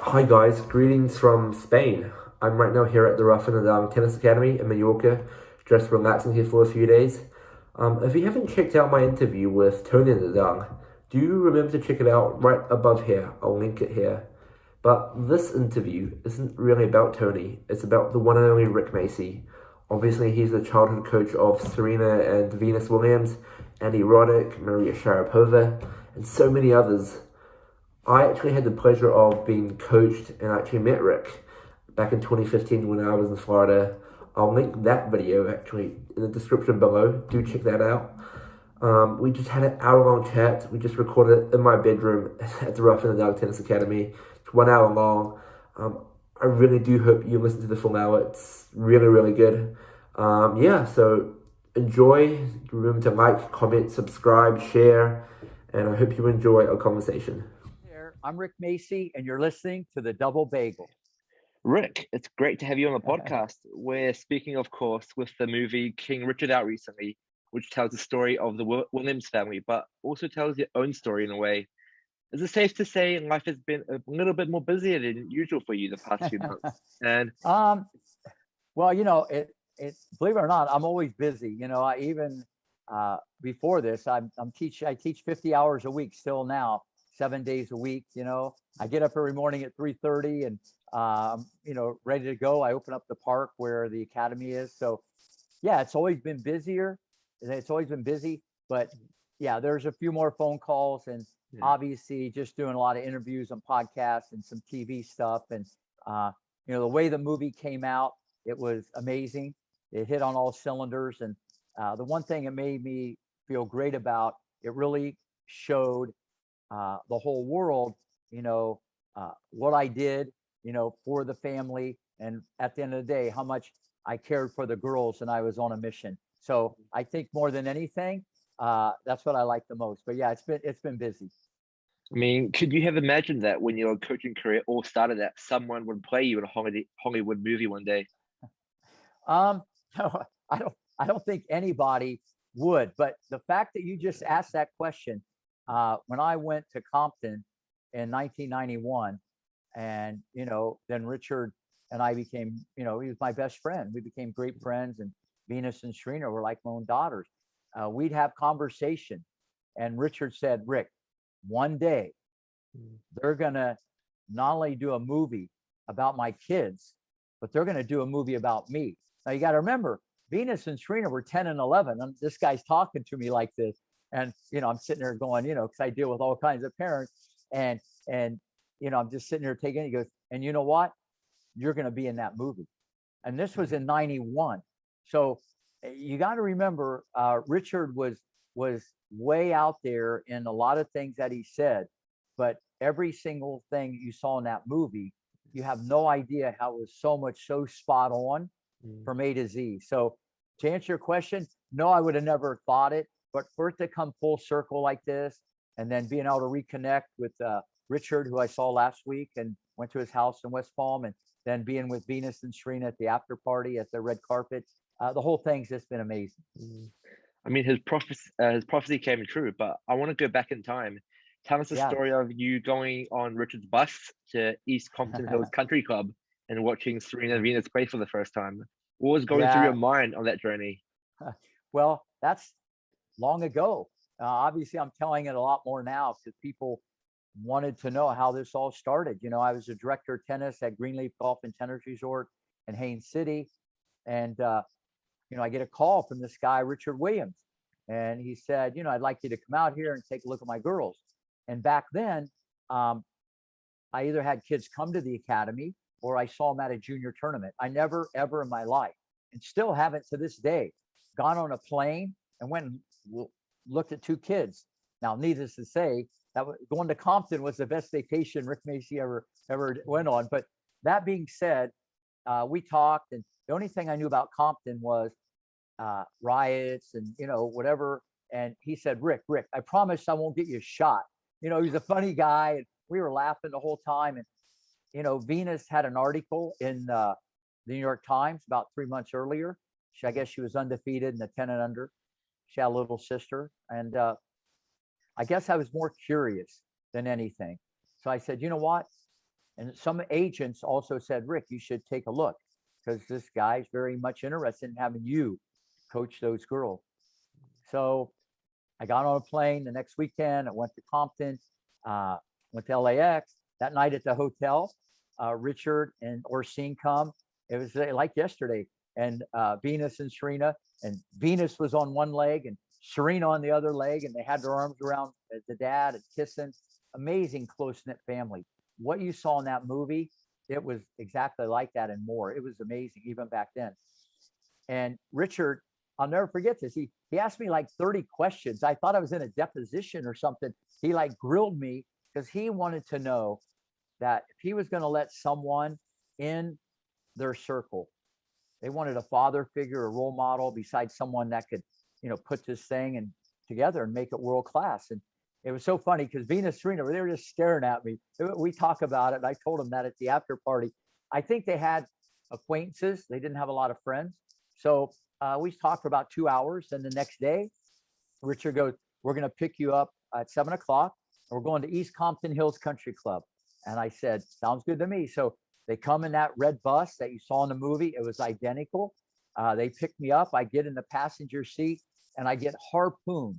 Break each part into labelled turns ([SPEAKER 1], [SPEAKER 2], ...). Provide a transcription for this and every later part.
[SPEAKER 1] Hi guys, greetings from Spain. I'm right now here at the Rough and Down Tennis Academy in Mallorca, just relaxing here for a few days. If you haven't checked out my interview with Tony and the Dung, do you remember to check it out right above here? I'll link it here. But this interview isn't really about Tony, it's about the one and only Rick Macci. Obviously, he's the childhood coach of Serena and Venus Williams, Andy Roddick, Maria Sharapova, and so many others. I actually had the pleasure of being coached and actually met Rick back in 2015 when I was in Florida. I'll link that video actually in the description below. Do check that out. We just had an hour-long chat. We just recorded it in my bedroom at the Rough and the Dog Tennis Academy. It's 1 hour long. I really do hope you listen to the full hour. It's really, really good. Yeah, so enjoy. Remember to like, comment, subscribe, share, and I hope you enjoy our conversation.
[SPEAKER 2] There, I'm Rick Macy, and you're listening to the Double Bagel.
[SPEAKER 3] Rick, it's great to have you on the podcast. We're speaking, of course, with the movie King Richard out recently, which tells the story of the Williams family, but also tells your own story in a way. Is it safe to say life has been a little bit more busier than usual for you the past few months? And
[SPEAKER 2] um, well, it believe it or not, I'm always busy. I even before this, I teach 50 hours a week still now, 7 days a week. I get up every morning at 3:30 and ready to go. I open up the park where the academy is. So yeah, it's always been busier. It's always been busy, but yeah, there's a few more phone calls and
[SPEAKER 3] yeah,
[SPEAKER 2] obviously just doing a lot of interviews on podcasts and some TV stuff. And uh, the way the movie came out, it was amazing. It hit on all cylinders. And the one thing it made me feel great about, it really showed the whole world, what I did, for the family. And at the end of the day, how much I cared for the girls and I was on a mission. So I think more than anything, that's what I like the most. But yeah, it's been busy.
[SPEAKER 3] I mean, could you have imagined that when your coaching career all started that someone would play you in a Hollywood movie one day?
[SPEAKER 2] Um, no, I don't think anybody would. But the fact that you just asked that question, when I went to Compton in 1991, and then Richard and I became, he was my best friend. We became great friends, and Venus and Serena were like my own daughters. We'd have conversation, and Richard said, "Rick, one day
[SPEAKER 3] Mm.
[SPEAKER 2] they're gonna not only do a movie about my kids, but they're gonna do a movie about me." Now you got to remember, Venus and Serena were 10 and 11. And this guy's talking to me like this, and I'm sitting there going, because I deal with all kinds of parents, and and I'm just sitting there taking it. He goes, "And you know what? You're going to be in that movie." And this was in '91. So you got to remember, Richard was way out there in a lot of things that he said, but every single thing you saw in that movie, you have no idea how it was so spot on
[SPEAKER 3] Mm.
[SPEAKER 2] from A to Z. So to answer your question, no, I would have never thought it, but for it to come full circle like this, and then being able to reconnect with Richard, who I saw last week and went to his house in West Palm, and then being with Venus and Serena at the after party at the red carpet, the whole thing's just been amazing.
[SPEAKER 3] Mm. I mean, his prophecy came true, but I want to go back in time. Tell us the
[SPEAKER 2] Yeah.
[SPEAKER 3] story of you going on Richard's bus to East Compton Hills Country Club and watching Serena and Venus play for the first time. What was going through
[SPEAKER 2] Yeah.
[SPEAKER 3] your mind on that journey?
[SPEAKER 2] Well, that's long ago. Obviously, I'm telling it a lot more now because people wanted to know how this all started. I was a director of tennis at Greenleaf Golf and Tennis Resort in Haines City. And, I get a call from this guy, Richard Williams. And he said, "I'd like you to come out here and take a look at my girls." And back then, um, I either had kids come to the academy or I saw them at a junior tournament. I never, ever in my life, and still haven't to this day, gone on a plane and went and looked at two kids. Now, needless to say, going to Compton was the best vacation Rick Macy ever went on. But that being said, we talked, and the only thing I knew about Compton was riots and whatever. And he said, Rick, I promise I won't get you shot." He's a funny guy, and we were laughing the whole time. And Venus had an article in the New York Times about 3 months earlier. I guess she was undefeated in the 10 and under. She had a little sister, and I guess I was more curious than anything. So I said, "You know what? And some agents also said, Rick, you should take a look because this guy's very much interested in having you coach those girls. So I got on a plane the next weekend. I went to Compton, went to LAX. That night at the hotel, Richard and Orsine come. It was like yesterday. And Venus and Serena. And Venus was on one leg and Serena on the other leg. And they had their arms around the dad and kissing. Amazing close-knit family. What you saw in that movie, it was exactly like that and more. It was amazing, even back then. And Richard, I'll never forget this. He asked me like 30 questions. I thought I was in a deposition or something. He like grilled me because he wanted to know that if he was going to let someone in their circle, they wanted a father figure, a role model besides someone that could, put this thing and together and make it world class. And it was so funny because Venus, Serena, they were just staring at me. We talk about it. And I told them that at the after party. I think they had acquaintances. They didn't have a lot of friends. So we talked for about 2 hours. And the next day, Richard goes, we're going to pick you up at 7 o'clock. And we're going to East Compton Hills Country Club. And I said, sounds good to me. So they come in that red bus that you saw in the movie. It was identical. They pick me up. I get in the passenger seat and I get harpooned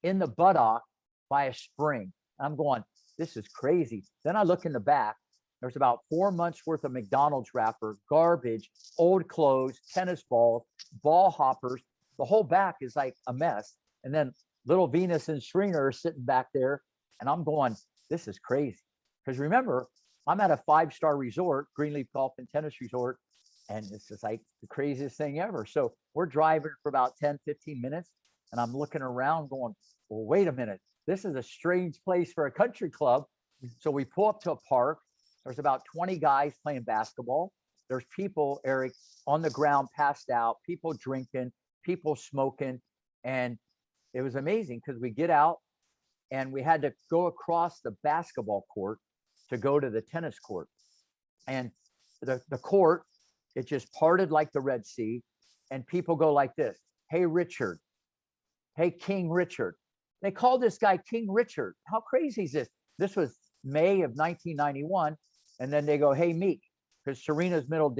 [SPEAKER 2] in the buttock by a spring. I'm going, this is crazy. Then I look in the back. There's about 4 months worth of McDonald's wrapper, garbage, old clothes, tennis balls, ball hoppers. The whole back is like a mess. And then little Venus and Serena are sitting back there. And I'm going, this is crazy. Because remember, I'm at a 5-star resort, Greenleaf Golf and Tennis Resort. And this is like the craziest thing ever. So we're driving for about 10, 15 minutes. And I'm looking around going, well, wait a minute. This is a strange place for a country club. So we pull up to a park. There's about 20 guys playing basketball. There's people, Eric, on the ground, passed out, people drinking, people smoking. And it was amazing because we get out and we had to go across the basketball court to go to the tennis court. And the court, it just parted like the Red Sea. And people go like this. Hey, Richard. Hey, King Richard. They called this guy King Richard. How crazy is this? This was May of 1991. And then they go, hey, Meek, because Serena's middle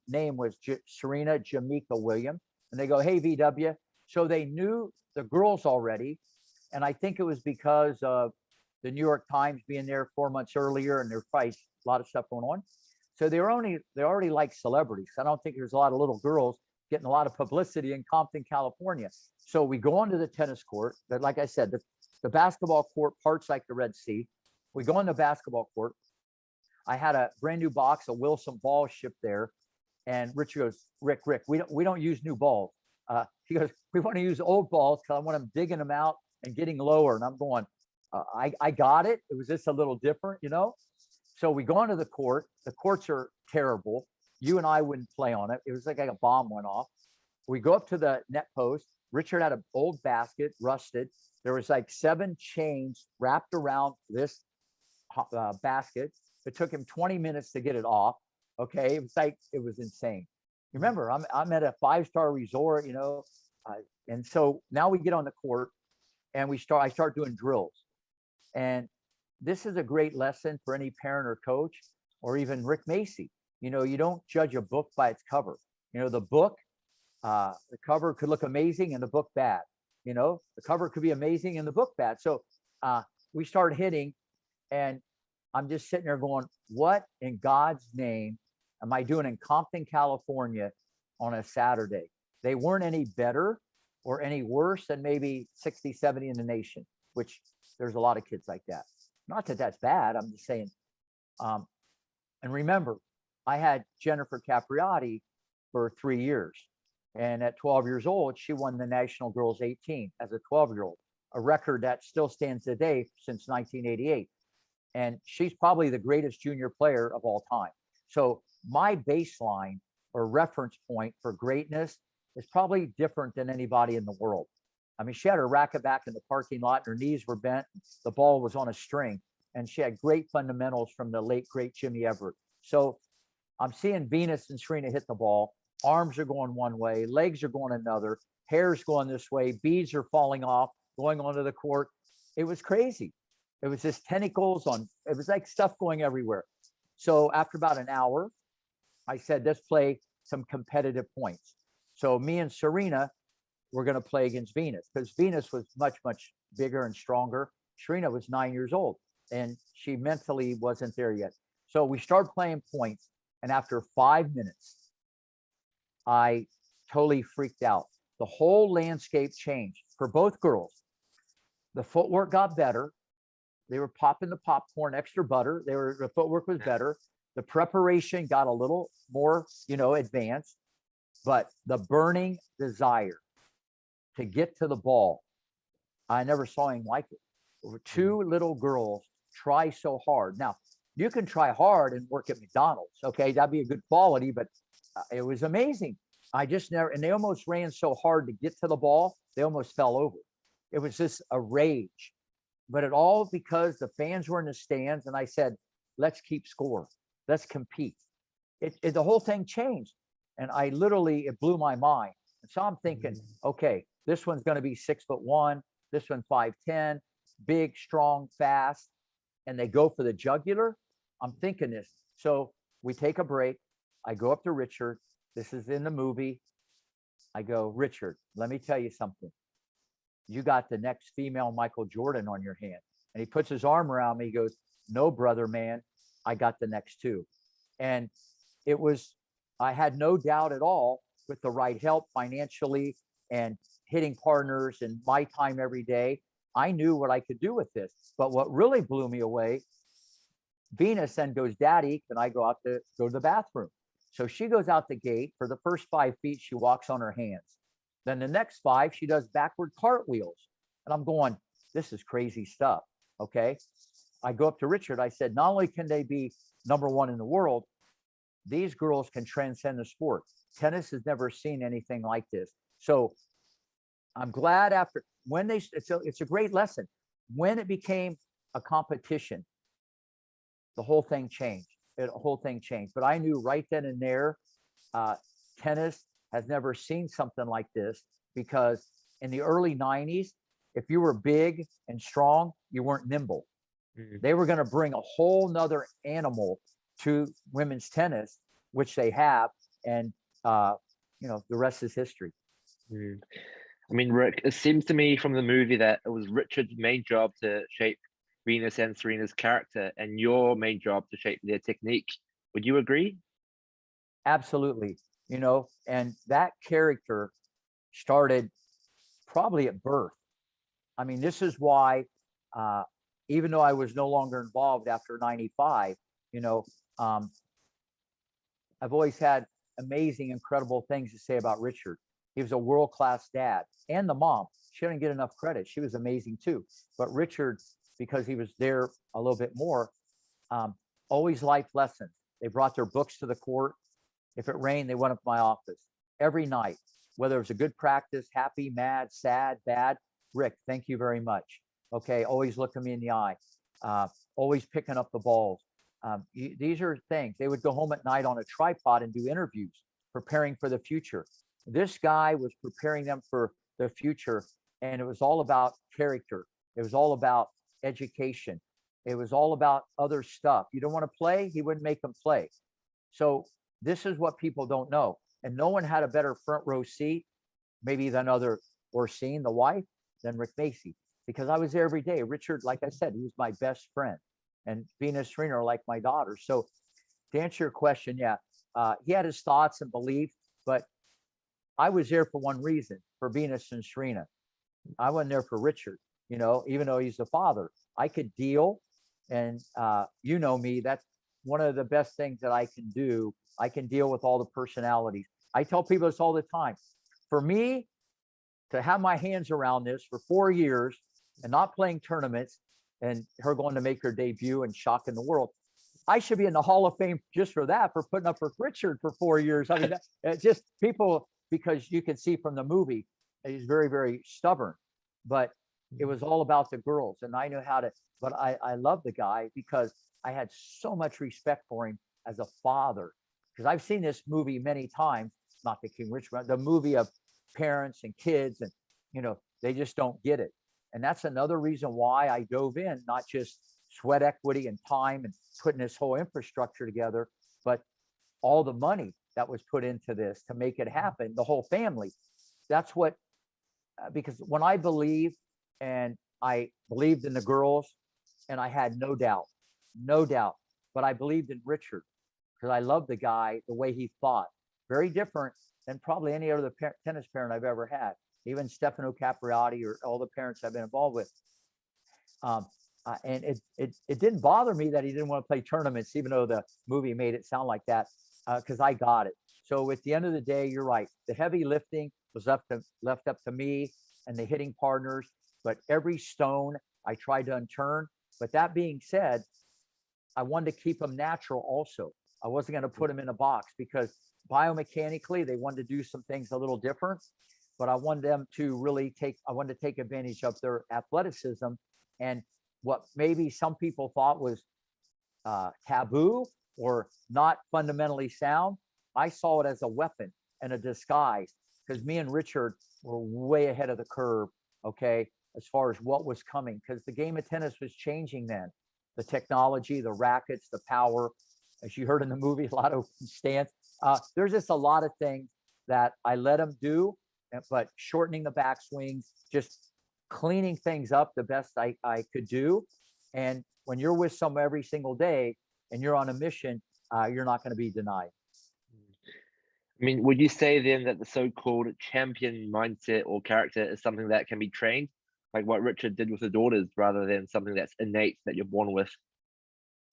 [SPEAKER 2] name was Serena Jamaica Williams. And they go, hey, VW. So they knew the girls already. And I think it was because of the New York Times being there 4 months earlier, and there's probably a lot of stuff going on. So they already like celebrities. I don't think there's a lot of little girls getting a lot of publicity in Compton, California. So we go onto the tennis court. But like I said, the basketball court parts like the Red Sea. We go on the basketball court. I had a brand new box of Wilson balls shipped there. And Richard goes, Rick, we don't use new balls. He goes, we want to use old balls because I want them digging them out and getting lower. And I'm going, I got it. It was just a little different, So we go onto the court. The courts are terrible. You and I wouldn't play on it. It was like a bomb went off. We go up to the net post. Richard had an old basket, rusted. There was like 7 chains wrapped around this basket. It took him 20 minutes to get it off. Okay, it was insane. Remember, I'm at a 5-star resort, and so now we get on the court and I start doing drills. And this is a great lesson for any parent or coach or even Rick Macy. You don't judge a book by its cover. The book, the cover could look amazing and the book bad. The cover could be amazing and the book bad. So we start hitting, and I'm just sitting there going, what in God's name am I doing in Compton, California on a Saturday? They weren't any better or any worse than maybe 60, 70 in the nation, which there's a lot of kids like that. Not that that's bad. I'm just saying. And remember, I had Jennifer Capriati for 3 years. And at 12 years old, she won the National Girls 18 as a 12-year-old, a record that still stands today since 1988. And she's probably the greatest junior player of all time. So my baseline or reference point for greatness is probably different than anybody in the world. I mean, she had her racket back in the parking lot, her knees were bent, the ball was on a string, and she had great fundamentals from the late, great Jimmy Everett. So I'm seeing Venus and Serena hit the ball. Arms are going one way, legs are going another, hair's going this way, beads are falling off, going onto the court. It was crazy. It was just tentacles it was like stuff going everywhere. So after about an hour, I said, let's play some competitive points. So me and Serena were going to play against Venus, because Venus was much, much bigger and stronger. Serena was 9 years old and she mentally wasn't there yet. So we started playing points. And after 5 minutes, I totally freaked out. The whole landscape changed for both girls. The footwork got better. They were popping the popcorn, extra butter. The footwork was better. The preparation got a little more, advanced, but the burning desire to get to the ball, I never saw anything like it. There were two little girls try so hard. Now, you can try hard and work at McDonald's. Okay, that'd be a good quality, but it was amazing. I just never, and they almost ran so hard to get to the ball, they almost fell over. It was just a rage, but it all because the fans were in the stands, and I said, let's keep score. Let's compete. The whole thing changed. And it blew my mind. And so I'm thinking, okay, this one's going to be 6'1", this one 5'10", big, strong, fast, and they go for the jugular. I'm thinking this. So we take a break. I go up to Richard. This is in the movie. I go, Richard, let me tell you something. You got the next female Michael Jordan on your hand. And he puts his arm around me. He goes, no, brother, man, I got the next two. And I had no doubt at all, with the right help financially and hitting partners and my time every day, I knew what I could do with this. But what really blew me away, Venus then goes, Daddy, can I go to the bathroom? So she goes out the gate. For the first 5 feet, she walks on her hands. Then the next 5, she does backward cartwheels. And I'm going, this is crazy stuff. Okay. I go up to Richard. I said, not only can they be number one in the world, these girls can transcend the sport. Tennis has never seen anything like this. So I'm glad it's a great lesson. When it became a competition, the whole thing changed. But I knew right then and there, tennis has never seen something like this, because in the early 90s, if you were big and strong, you weren't nimble. They were going to bring a whole nother animal to women's tennis, which they have. And, the rest is history.
[SPEAKER 3] I mean, Rick, it seems to me from the movie that it was Richard's main job to shape Venus and Serena's character, and your main job to shape their technique. Would you agree?
[SPEAKER 2] Absolutely. And that character started probably at birth. I mean, this is why, even though I was no longer involved after 95, I've always had amazing, incredible things to say about Richard. He was a world-class dad, and the mom. She didn't get enough credit. She was amazing too. But Richard, because he was there a little bit more, always life lessons. They brought their books to the court. If it rained, they went up to my office every night, whether it was a good practice, happy, mad, sad, bad. Rick, thank you very much. Okay, always looking me in the eye, always picking up the balls. These are things. They would go home at night on a tripod and do interviews, preparing for the future. This guy was preparing them for the future, and it was all about character. It was all about education. It was all about other stuff. You don't want to play, he wouldn't make them play. So this is what people don't know. And no one had a better front row seat, maybe than Orsine, the wife, than Rick Macci, because I was there every day. Richard, like I said, he was my best friend, and Venus, Serena are like my daughter. So to answer your question, yeah, he had his thoughts and beliefs, but I was there for one reason, for Venus and Serena. I wasn't there for Richard, even though he's the father. I could deal, and me, that's one of the best things that I can do. I can deal with all the personalities. I tell people this all the time. For me to have my hands around this for 4 years and not playing tournaments, and her going to make her debut and shocking the world, I should be in the Hall of Fame just for that, for putting up with Richard for 4 years. I mean, it's just people, because you can see from the movie, he's very, very stubborn, but it was all about the girls, and I knew how to, but I love the guy because I had so much respect for him as a father, because I've seen this movie many times, not the King Richard, the movie of parents and kids, and they just don't get it. And that's another reason why I dove in, not just sweat equity and time and putting this whole infrastructure together, but all the money that was put into this to make it happen, the whole family. That's what, because when I believed, and I believed in the girls, and I had no doubt, but I believed in Richard because I loved the guy, the way he thought. Very different than probably any other tennis parent I've ever had, even Stefano Capriati or all the parents I've been involved with. And it didn't bother me that he didn't want to play tournaments, even though the movie made it sound like that, because I got it. So at the end of the day, you're right. The heavy lifting was left up to me and the hitting partners, but every stone I tried to unturn. But that being said, I wanted to keep them natural also. I wasn't going to put them in a box because biomechanically they wanted to do some things a little different, but I wanted them to really I wanted to take advantage of their athleticism. And what maybe some people thought was taboo or not fundamentally sound, I saw it as a weapon and a disguise, because me and Richard were way ahead of the curve, okay, as far as what was coming, because the game of tennis was changing then. The technology, the rackets, the power, as you heard in the movie, a lot of stance. There's just a lot of things that I let him do, but shortening the backswings, just cleaning things up the best I could do. And when you're with someone every single day and you're on a mission, you're not going to be denied.
[SPEAKER 3] I mean, would you say then that the so-called champion mindset or character is something that can be trained, like what Richard did with the daughters, rather than something that's innate that you're born with?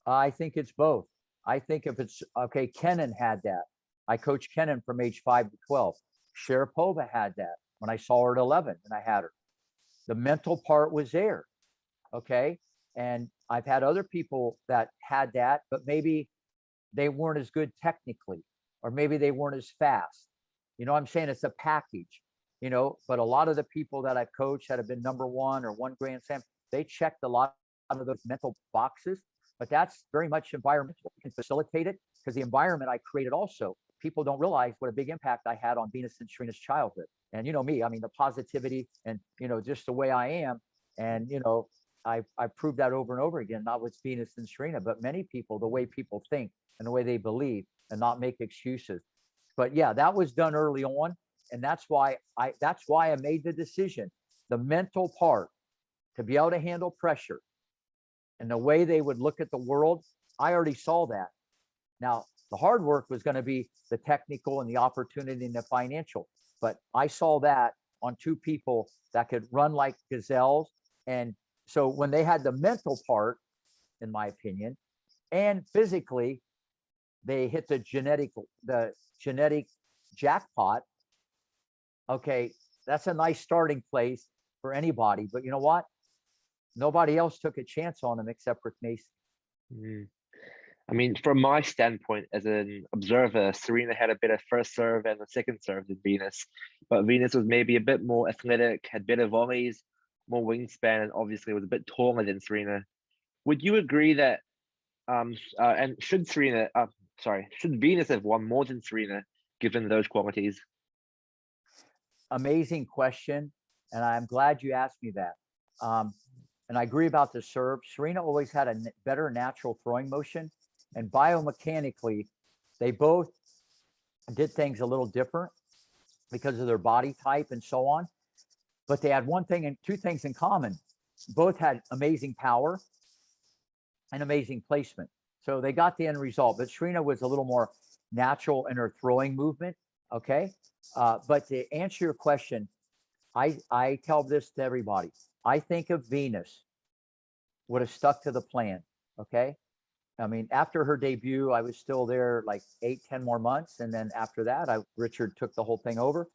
[SPEAKER 2] I think it's both. I think if it's okay, Kenan had that. I coached Kenan from age 5 to 12. Sharapova had that when I saw her at 11 and I had her. The mental part was there. Okay. And I've had other people that had that, but maybe they weren't as good technically, or maybe they weren't as fast. You know what I'm saying? It's a package, but a lot of the people that I've coached that have been number one or one Grand Slam, they checked a lot of those mental boxes, but that's very much environmental. You can facilitate it because the environment I created also. People don't realize what a big impact I had on Venus and Serena's childhood. And you know me, I mean, the positivity and, just the way I am. And, I proved that over and over again, not with Venus and Serena, but many people, the way people think and the way they believe and not make excuses. But yeah, that was done early on. And that's why I made the decision, the mental part, to be able to handle pressure and the way they would look at the world. I already saw that. Now, the hard work was going to be the technical and the opportunity and the financial. But I saw that on two people that could run like gazelles. And so when they had the mental part, in my opinion, and physically, they hit the genetic jackpot. Okay, that's a nice starting place for anybody. But you know what? Nobody else took a chance on them except Rick Mason.
[SPEAKER 3] Mm. I mean, from my standpoint as an observer, Serena had a better first serve and a second serve than Venus. But Venus was maybe a bit more athletic, had better volleys, more wingspan, and obviously was a bit taller than Serena. Would you agree that, and should Venus have won more than Serena, given those qualities?
[SPEAKER 2] Amazing question. And I'm glad you asked me that. And I agree about the serve. Serena always had a better natural throwing motion. And biomechanically, they both did things a little different because of their body type and so on. But they had one thing and two things in common. Both had amazing power and amazing placement. So they got the end result. But Serena was a little more natural in her throwing movement. Okay. But to answer your question, I tell this to everybody. I think if Venus would have stuck to the plan, okay? I mean, after her debut, I was still there like 8-10 more months. And then after that, Richard took the whole thing over.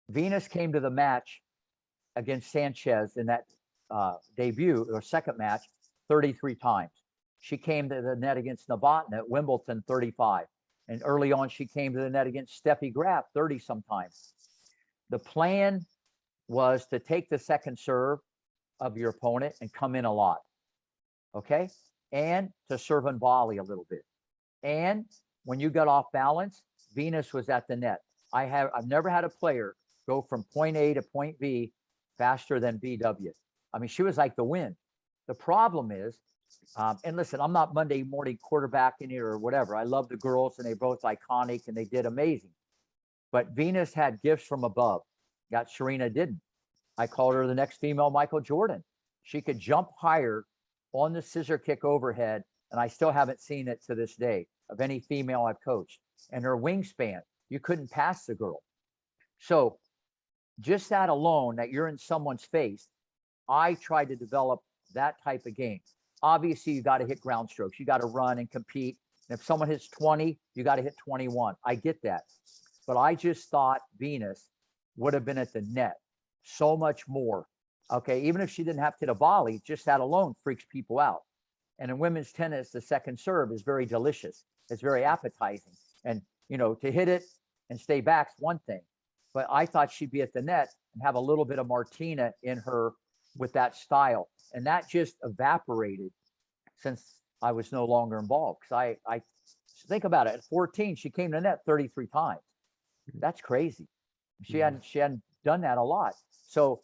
[SPEAKER 2] Venus came to the match against Sanchez in that debut or second match 33 times. She came to the net against Novotná at Wimbledon 35. And early on, she came to the net against Steffi Graf 30 sometimes. The plan was to take the second serve of your opponent and come in a lot. Okay? And to serve and volley a little bit. And when you got off balance, Venus was at the net. I've never had a player go from point A to point B faster than VW. I mean, she was like the wind. The problem is, and listen, I'm not Monday morning quarterbacking here or whatever. I love the girls and they're both iconic and they did amazing. But Venus had gifts from above. Got Serena didn't. I called her the next female Michael Jordan. She could jump higher on the scissor kick overhead, and I still haven't seen it to this day of any female I've coached. And her wingspan, you couldn't pass the girl. So just that alone, that you're in someone's face, I tried to develop that type of game. Obviously, you got to hit ground strokes. You got to run and compete. And if someone hits 20, you got to hit 21. I get that. But I just thought Venus would have been at the net so much more. Okay, even if she didn't have to hit a volley, just that alone freaks people out. And in women's tennis, the second serve is very delicious. It's very appetizing. And, you know, to hit it and stay back's one thing. But I thought she'd be at the net and have a little bit of Martina in her with that style. And that just evaporated since I was no longer involved. Because I think about it, at 14, she came to net 33 times. That's crazy. She hadn't done that a lot. So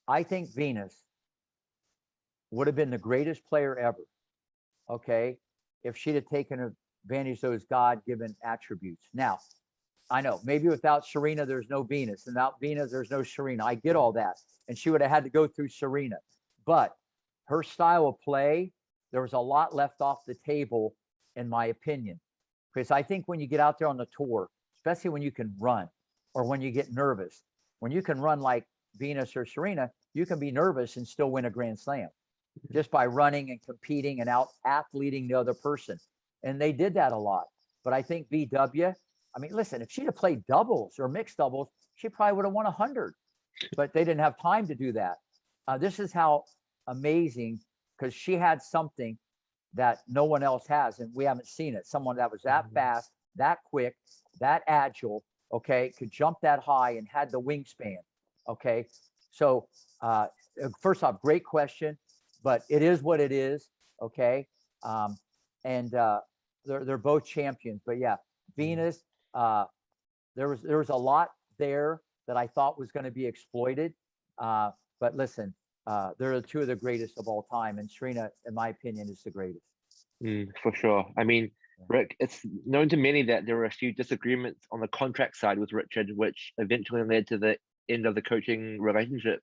[SPEAKER 2] I think Venus would have been the greatest player ever, okay, if she'd have taken advantage of those God-given attributes. Now, I know maybe without Serena, there's no Venus, and without Venus, there's no Serena. I get all that. And she would have had to go through Serena. But her style of play, there was a lot left off the table, in my opinion. Because I think when you get out there on the tour, especially when you can run or when you get nervous, when you can run like Venus or Serena, you can be nervous and still win a Grand Slam just by running and competing and out athleting the other person. And they did that a lot. But I think VW, I mean, listen, if she'd have played doubles or mixed doubles, she probably would have won 100. But they didn't have time to do that. This is how amazing, because she had something that no one else has, and we haven't seen it. Someone that was that fast, that quick, that agile, okay, could jump that high and had the wingspan, okay? So first off, great question, but it is what it is, okay? And they're both champions, but yeah, Venus, there was a lot there that I thought was going to be exploited, but listen, they're two of the greatest of all time, and Serena, in my opinion, is the greatest.
[SPEAKER 3] For sure. I mean, Rick, it's known to many that there were a few disagreements on the contract side with Richard, which eventually led to the end of the coaching relationship.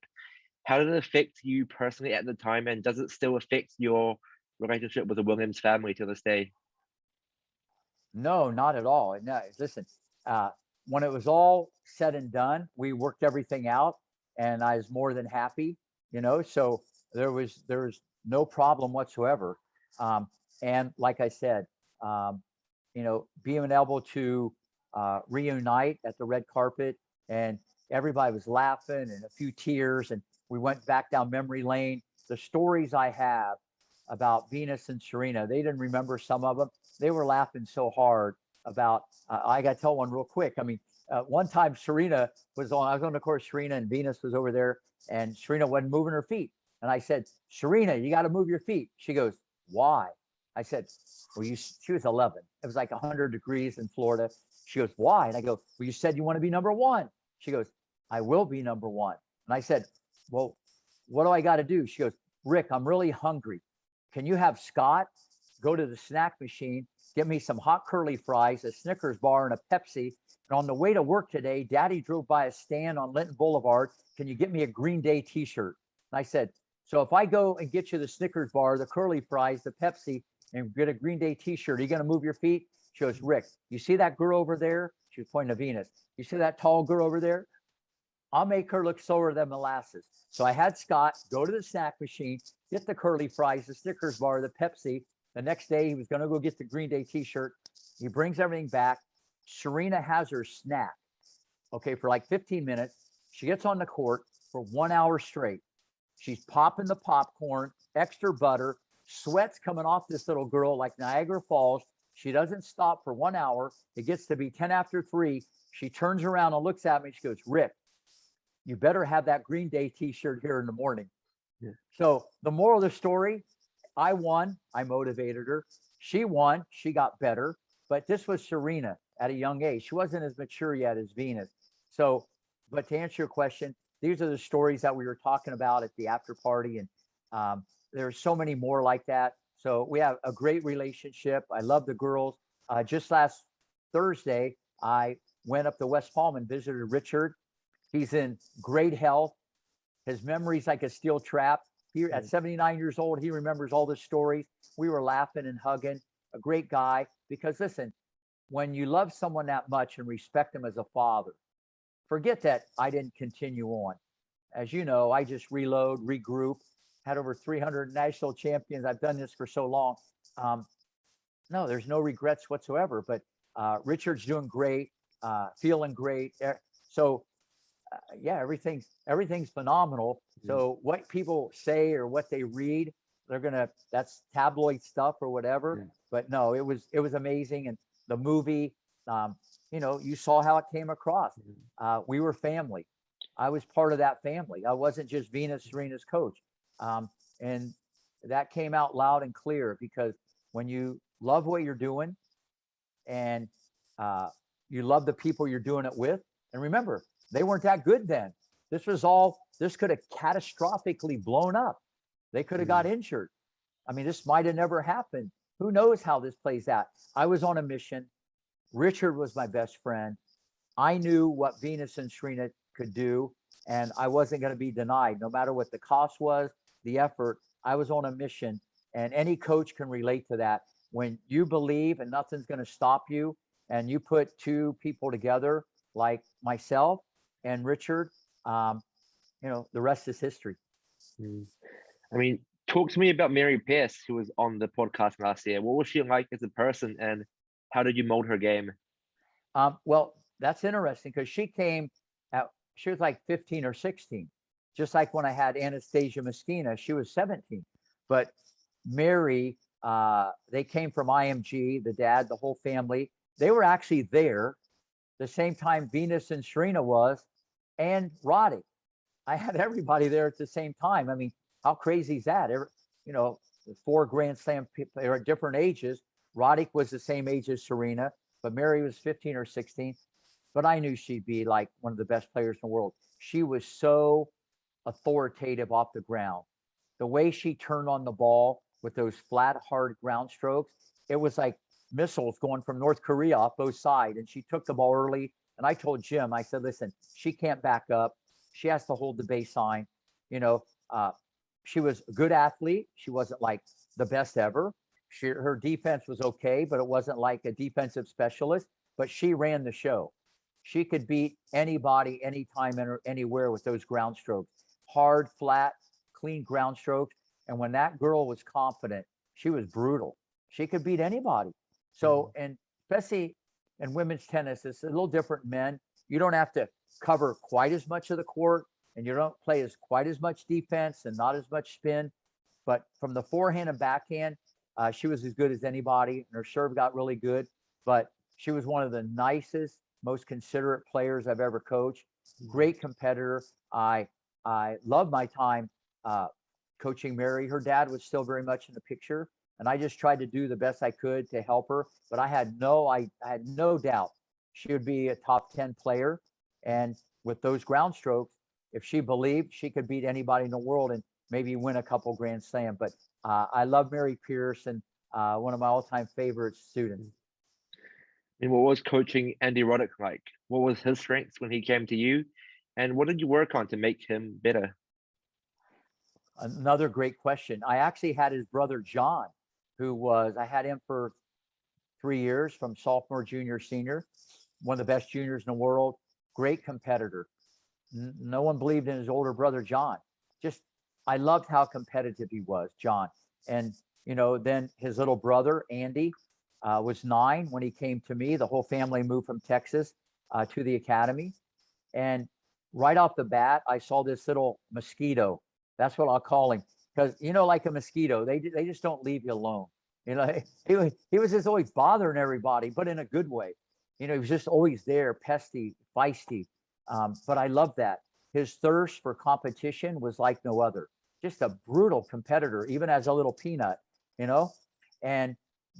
[SPEAKER 3] How did it affect you personally at the time, and does it still affect your relationship with the Williams family to this day?
[SPEAKER 2] No, not at all. No, listen, when it was all said and done, we worked everything out, and I was more than happy, you know, so there was no problem whatsoever. And like I said, you know, being able to reunite at the red carpet, and everybody was laughing and a few tears, and we went back down memory lane. The stories I have about Venus and Serena, they didn't remember some of them. They were laughing so hard about, I got to tell one real quick. I mean, one time Serena was on, I was on the course, Serena and Venus was over there, and Serena wasn't moving her feet. And I said, Serena, you got to move your feet. She goes, why? I said, well, she was 11. It was like 100 degrees in Florida. She goes, why? And I go, well, you said you want to be number one. She goes, I will be number one. And I said, well, what do I got to do? She goes, Rick, I'm really hungry. Can you have Scott go to the snack machine, get me some hot curly fries, a Snickers bar, and a Pepsi? And on the way to work today, Daddy drove by a stand on Linton Boulevard. Can you get me a Green Day t-shirt? And I said, so if I go and get you the Snickers bar, the curly fries, the Pepsi, and get a Green Day t-shirt, are you going to move your feet? She goes, Rick, you see that girl over there? She was pointing to Venus. You see that tall girl over there? I'll make her look sour than molasses. So I had Scott go to the snack machine, get the curly fries, the Snickers bar, the Pepsi. The next day, he was going to go get the Green Day t-shirt. He brings everything back. Serena has her snack, okay, for like 15 minutes. She gets on the court for 1 hour straight. She's popping the popcorn, extra butter, sweat's coming off this little girl like Niagara Falls. She doesn't stop for 1 hour. It gets to be 10 after 3. She turns around and looks at me. She goes, Rick, you better have that Green Day t-shirt here in the morning. Yeah. So the moral of the story, I won. I motivated her. She won. She got better. But this was Serena at a young age. She wasn't as mature yet as Venus. So, but to answer your question, these are the stories that we were talking about at the after party. And There's so many more like that. So we have a great relationship. I love the girls. Just last Thursday, I went up to West Palm and visited Richard. He's in great health. His memory's like a steel trap. He, at 79 years old, he remembers all the stories. We were laughing and hugging. A great guy. Because listen, when you love someone that much and respect him as a father, forget that I didn't continue on. As you know, I just reload, regroup, had over 300 national champions. I've done this for so long. No, there's no regrets whatsoever. But Richard's doing great, feeling great. So yeah, everything's phenomenal. So what people say or what they read, that's tabloid stuff or whatever. But no, it was amazing. And the movie, you saw how it came across. We were family. I was part of that family. I wasn't just Venus Serena's coach. And that came out loud and clear, because when you love what you're doing and you love the people you're doing it with, and remember, they weren't that good then. This could have catastrophically blown up. They could have got injured. I mean, this might have never happened. Who knows how this plays out? I was on a mission. Richard was my best friend. I knew what Venus and Serena could do, and I wasn't going to be denied, no matter what the cost was, the effort. I was on a mission, and any coach can relate to that. When you believe and nothing's going to stop you, and you put two people together like myself and Richard, the rest is history.
[SPEAKER 3] I mean, talk to me about Mary Pierce, who was on the podcast last year. What was she like as a person, and how did you mold her game?
[SPEAKER 2] Well, that's interesting, because she was like 15 or 16, just like when I had Anastasia Messina, she was 17. But Mary, they came from IMG, the dad, the whole family. They were actually there the same time Venus and Serena was, and Roddy. I had everybody there at the same time. I mean, how crazy is that? The 4 Grand Slam people, they were at different ages. Roddick was the same age as Serena, but Mary was 15 or 16. But I knew she'd be like one of the best players in the world. She was so authoritative off the ground. The way she turned on the ball with those flat, hard ground strokes, it was like missiles going from North Korea off both sides. And she took the ball early. And I told Jim, I said, listen, she can't back up. She has to hold the baseline. She was a good athlete. She wasn't like the best ever. Her defense was okay, but it wasn't like a defensive specialist. But she ran the show. She could beat anybody, anytime, anywhere with those ground strokes. Hard, flat, clean ground strokes. And when that girl was confident, she was brutal. She could beat anybody. So, and especially in women's tennis, it's a little different. Men, you don't have to cover quite as much of the court, and you don't play quite as much defense and not as much spin. But from the forehand and backhand, she was as good as anybody, and her serve got really good. But she was one of the nicest, most considerate players I've ever coached. Great competitor. I loved my time coaching Mary. Her dad was still very much in the picture, and I just tried to do the best I could to help her. But I had no doubt she would be a top 10 player. And with those ground strokes, if she believed, she could beat anybody in the world and maybe win a couple Grand Slam. But I love Mary Pierce, and one of my all-time favorite students.
[SPEAKER 3] And what was coaching Andy Roddick like? What was his strengths when he came to you? And what did you work on to make him better?
[SPEAKER 2] Another great question. I actually had his brother, John, I had him for 3 years, from sophomore, junior, senior, one of the best juniors in the world, great competitor. No one believed in his older brother, John. I loved how competitive he was, John. And, then his little brother, Andy, was 9 when he came to me. The whole family moved from Texas to the academy. And right off the bat, I saw this little mosquito. That's what I'll call him. Because, like a mosquito, they just don't leave you alone. He was just always bothering everybody, but in a good way. He was just always there, pesty, feisty. But I love that. His thirst for competition was like no other. Just a brutal competitor, even as a little peanut,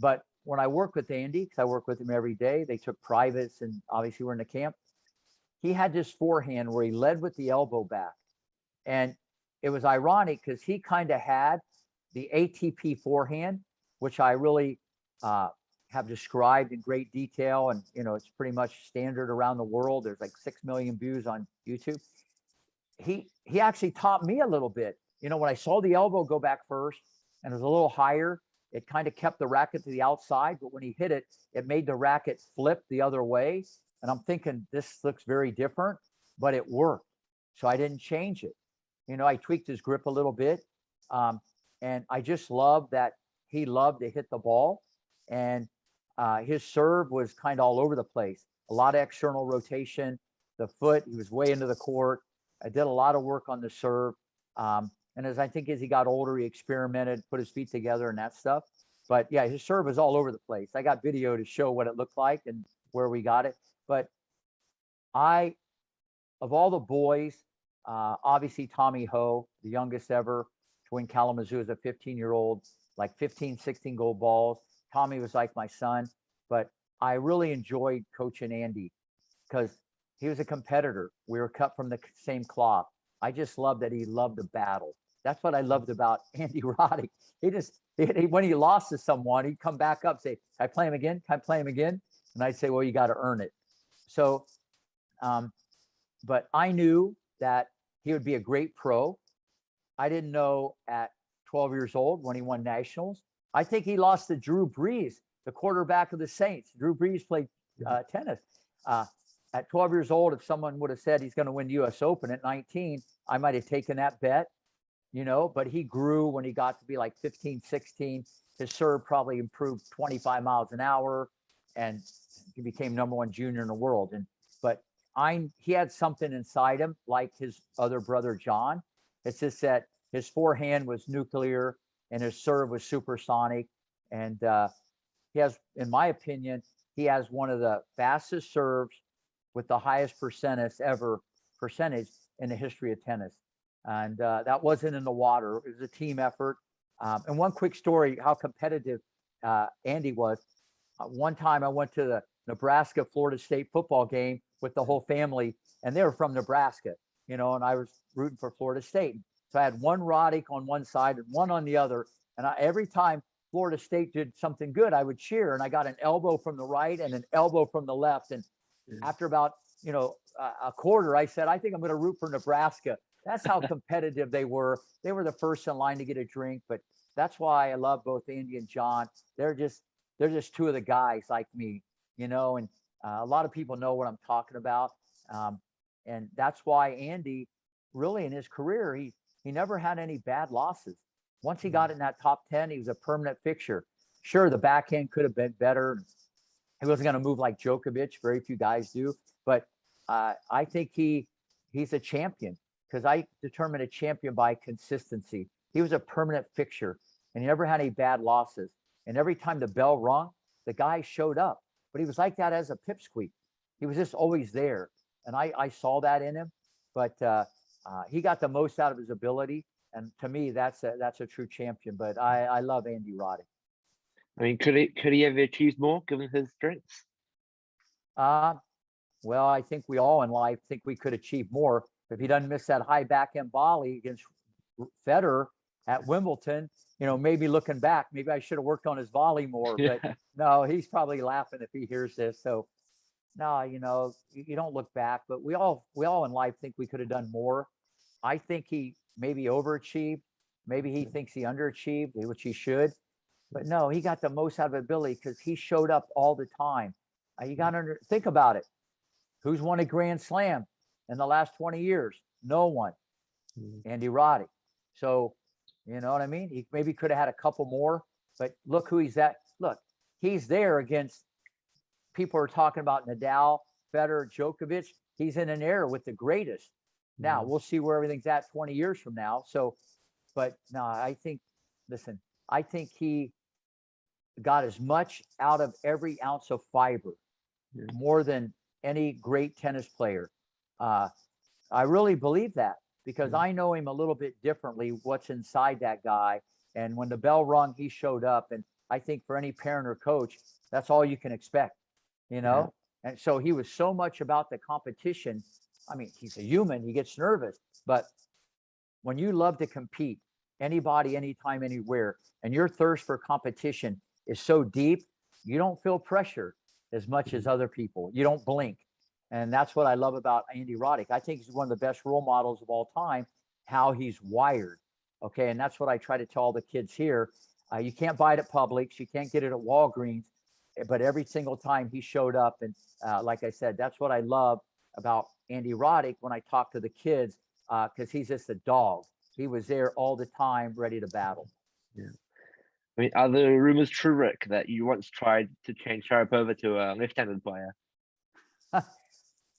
[SPEAKER 2] But when I worked with Andy, because I work with him every day, they took privates, and obviously we're in the camp. He had this forehand where he led with the elbow back. And it was ironic because he kind of had the ATP forehand, which I really have described in great detail. And, it's pretty much standard around the world. There's like 6 million views on YouTube. He actually taught me a little bit. When I saw the elbow go back first and it was a little higher, it kind of kept the racket to the outside. But when he hit it, it made the racket flip the other way. And I'm thinking, this looks very different, but it worked. So I didn't change it. I tweaked his grip a little bit. And I just loved that he loved to hit the ball. And his serve was kind of all over the place. A lot of external rotation. The foot, he was way into the court. I did a lot of work on the serve. And as he got older, he experimented, put his feet together and that stuff. But yeah, his serve was all over the place. I got video to show what it looked like and where we got it. But of all the boys, obviously Tommy Ho, the youngest ever to win Kalamazoo as a 15-year-old, like 15, 16 gold balls. Tommy was like my son. But I really enjoyed coaching Andy because he was a competitor. We were cut from the same cloth. I just loved that he loved the battle. That's what I loved about Andy Roddick. When he lost to someone, he'd come back up, say, "Can I play him again? Can I play him again?" And I'd say, "Well, you got to earn it." So, but I knew that he would be a great pro. I didn't know at 12 years old when he won nationals. I think he lost to Drew Brees, the quarterback of the Saints. Drew Brees played tennis. At 12 years old, if someone would have said he's going to win the U.S. Open at 19, I might have taken that bet, but he grew when he got to be like 15, 16. His serve probably improved 25 miles an hour, and he became #1 junior in the world. But he had something inside him, like his other brother, John. It's just that his forehand was nuclear and his serve was supersonic. And he has, in my opinion, he has one of the fastest serves with the highest percentage in the history of tennis. And that wasn't in the water. It was a team effort. And one quick story, how competitive Andy was. One time I went to the Nebraska-Florida State football game with the whole family, and they were from Nebraska, and I was rooting for Florida State. So I had one Roddick on one side and one on the other. And every time Florida State did something good, I would cheer. And I got an elbow from the right and an elbow from the left. And after about, a quarter, I said, I think I'm going to root for Nebraska. That's how competitive they were. They were the first in line to get a drink. But that's why I love both Andy and John. They're just two of the guys like me, and a lot of people know what I'm talking about. And that's why Andy, really in his career, he never had any bad losses. Once he got in that top 10, he was a permanent fixture. Sure, the backhand could have been better. He wasn't going to move like Djokovic. Very few guys do. But I think he's a champion because I determine a champion by consistency. He was a permanent fixture, and he never had any bad losses. And every time the bell rung, the guy showed up. But he was like that as a pipsqueak. He was just always there. And I saw that in him. But he got the most out of his ability. And to me, that's a true champion. But I love Andy Roddick.
[SPEAKER 3] I mean, could he ever achieve more given his strengths?
[SPEAKER 2] Well, I think we all in life think we could achieve more. If he doesn't miss that high backhand volley against Federer at Wimbledon, maybe looking back, maybe I should have worked on his volley more.
[SPEAKER 3] Yeah.
[SPEAKER 2] But no, he's probably laughing if he hears this. So no, you don't look back. But we all in life think we could have done more. I think he maybe overachieved. Maybe he thinks he underachieved, which he should. But no, he got the most out of ability because he showed up all the time. You got to think about it. Who's won a Grand Slam in the last 20 years? No one. Andy Roddick. So, you know what I mean? He maybe could have had a couple more, but look who he's at. Look, he's there against people who are talking about Nadal, Federer, Djokovic. He's in an era with the greatest. Now, we'll see where everything's at 20 years from now. So, but no, I think he got as much out of every ounce of fiber, more than any great tennis player. I really believe that because I know him a little bit differently, what's inside that guy. And when the bell rung, he showed up. And I think for any parent or coach, that's all you can expect, And so he was so much about the competition. I mean, he's a human, he gets nervous, but when you love to compete, anybody, anytime, anywhere, and your thirst for competition is so deep, you don't feel pressure as much as other people. You don't blink. And that's what I love about Andy Roddick. I think he's one of the best role models of all time, how he's wired. Okay. And that's what I try to tell all the kids here. You can't buy it at Publix. You can't get it at Walgreens. But every single time he showed up, and like I said, that's what I love about Andy Roddick when I talk to the kids, because he's just a dog. He was there all the time, ready to battle.
[SPEAKER 3] Yeah. I mean, are the rumors true, Rick, that you once tried to change Sharapova to a left-handed player?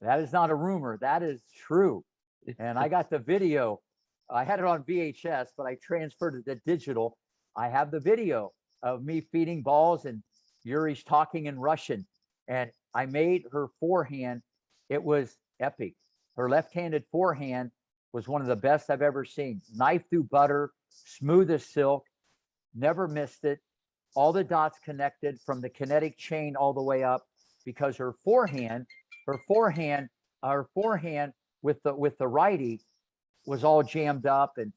[SPEAKER 2] That is not a rumor. That is true. And I got the video. I had it on VHS, but I transferred it to digital. I have the video of me feeding balls and Yuri's talking in Russian. And I made her forehand. It was epic. Her left-handed forehand was one of the best I've ever seen. Knife through butter, smooth as silk, never missed it. All the dots connected from the kinetic chain all the way up, because her forehand with the righty was all jammed up. And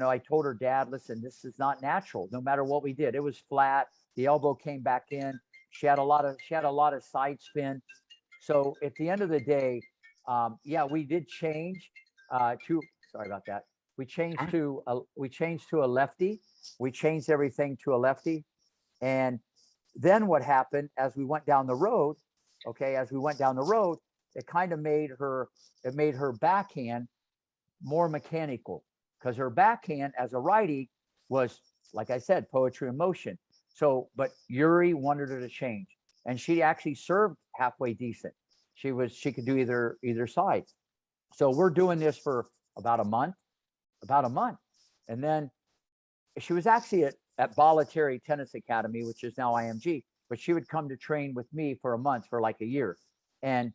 [SPEAKER 2] I told her, Dad, listen, this is not natural. No matter what we did, it was flat. The elbow came back in. She had a lot of side spin. So at the end of the day, we did change to. Sorry about that. We changed to a lefty. We changed everything to a lefty. And then what happened as we went down the road? It kind of made her backhand more mechanical, because her backhand as a righty was, like I said, poetry in motion. So, but Yuri wanted her to change, and she actually served halfway decent. She could do either side. So we're doing this for about a month, and then she was actually at Voluntary Tennis Academy, which is now IMG, but she would come to train with me for a month, for like a year. And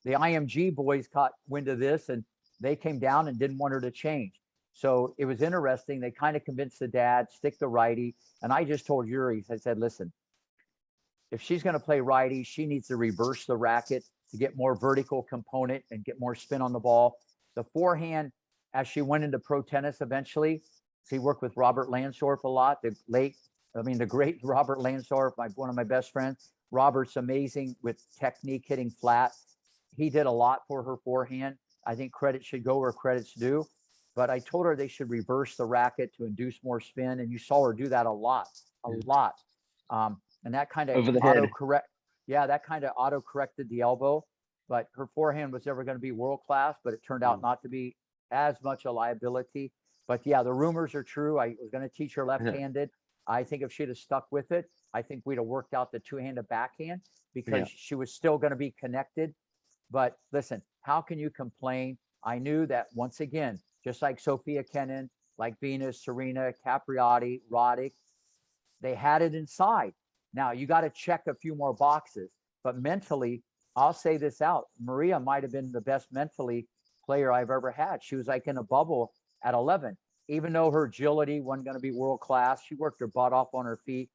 [SPEAKER 2] the IMG boys caught wind of this, and they came down and didn't want her to change. So it was interesting. They kind of convinced the dad, stick the righty. And I just told Yuri, I said, listen, if she's going to play righty, she needs to reverse the racket to get more vertical component and get more spin on the ball. The forehand, as she went into pro tennis eventually, she worked with Robert Lansdorf a lot, the great Robert Lansdorf, one of my best friends. Robert's amazing with technique, hitting flat. He did a lot for her forehand. I think credit should go where credit's due. But I told her they should reverse the racket to induce more spin. And you saw her do that a lot. And that kind of auto-correct. Yeah, that kind of auto-corrected the elbow. But her forehand was never going to be world-class, but it turned out not to be as much a liability. But yeah, the rumors are true. I was going to teach her left-handed. I think if she'd have stuck with it, I think we'd have worked out the two-handed backhand, because she was still going to be connected. But listen, how can you complain? I knew that, once again, just like Sophia Kenin, like Venus, Serena, Capriati, Roddick, they had it inside. Now you got to check a few more boxes, but mentally, I'll say this out. Maria might have been the best mentally player I've ever had. She was like in a bubble at 11, even though her agility wasn't going to be world class. She worked her butt off on her feet.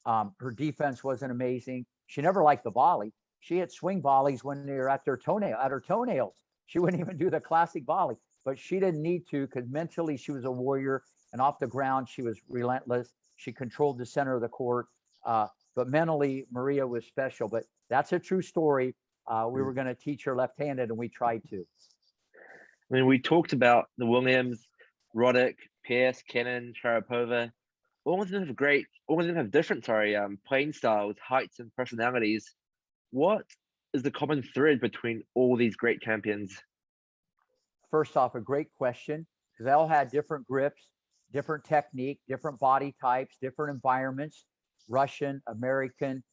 [SPEAKER 2] Her defense wasn't amazing. She never liked the volley. She hit swing volleys when they were at her toenails. She wouldn't even do the classic volley, but she didn't need to, because mentally she was a warrior, and off the ground she was relentless. She controlled the center of the court, but mentally Maria was special. But that's a true story. We were going to teach her left-handed, and we tried to.
[SPEAKER 3] I mean, we talked about the Williams, Roddick, Pierce, Kenin, Sharapova. All of them have different playing styles, heights, and personalities. What is the common thread between all these great champions?
[SPEAKER 2] First off, a great question, because they all had different grips, different technique, different body types, different environments, Russian, American,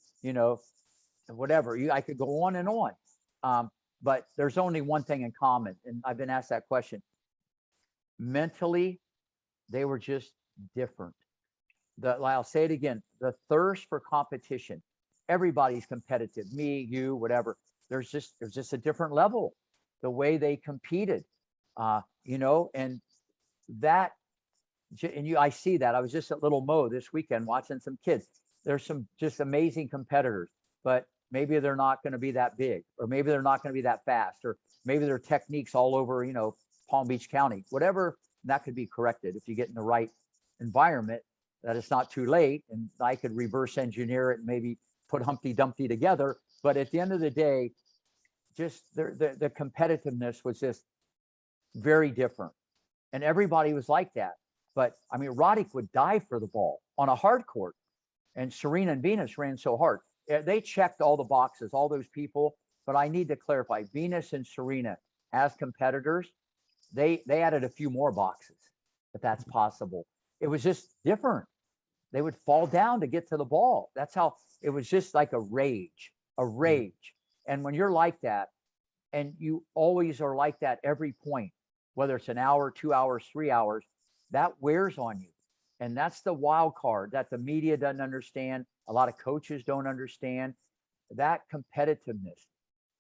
[SPEAKER 2] whatever. I could go on and on. But there's only one thing in common, and I've been asked that question. Mentally, they were just different. I'll say it again, the thirst for competition. Everybody's competitive, me, you, whatever. There's just a different level, the way they competed, and that, I see that. I was just at Little Mo this weekend watching some kids. There's some just amazing competitors, but maybe they're not going to be that big, or maybe they're not going to be that fast, or maybe their techniques all over, Palm Beach County, whatever that could be corrected if you get in the right environment, that it's not too late, and I could reverse engineer it and maybe put Humpty Dumpty together. But at the end of the day, just the competitiveness was just very different. And everybody was like that. But I mean, Roddick would die for the ball on a hard court. And Serena and Venus ran so hard. They checked all the boxes, all those people. But I need to clarify, Venus and Serena as competitors, they added a few more boxes, if that's possible. It was just different. They would fall down to get to the ball. That's how it was, just like a rage. And when you're like that, and you always are like that every point, whether it's an hour, 2 hours, 3 hours, that wears on you. And that's the wild card that the media doesn't understand. A lot of coaches don't understand that competitiveness.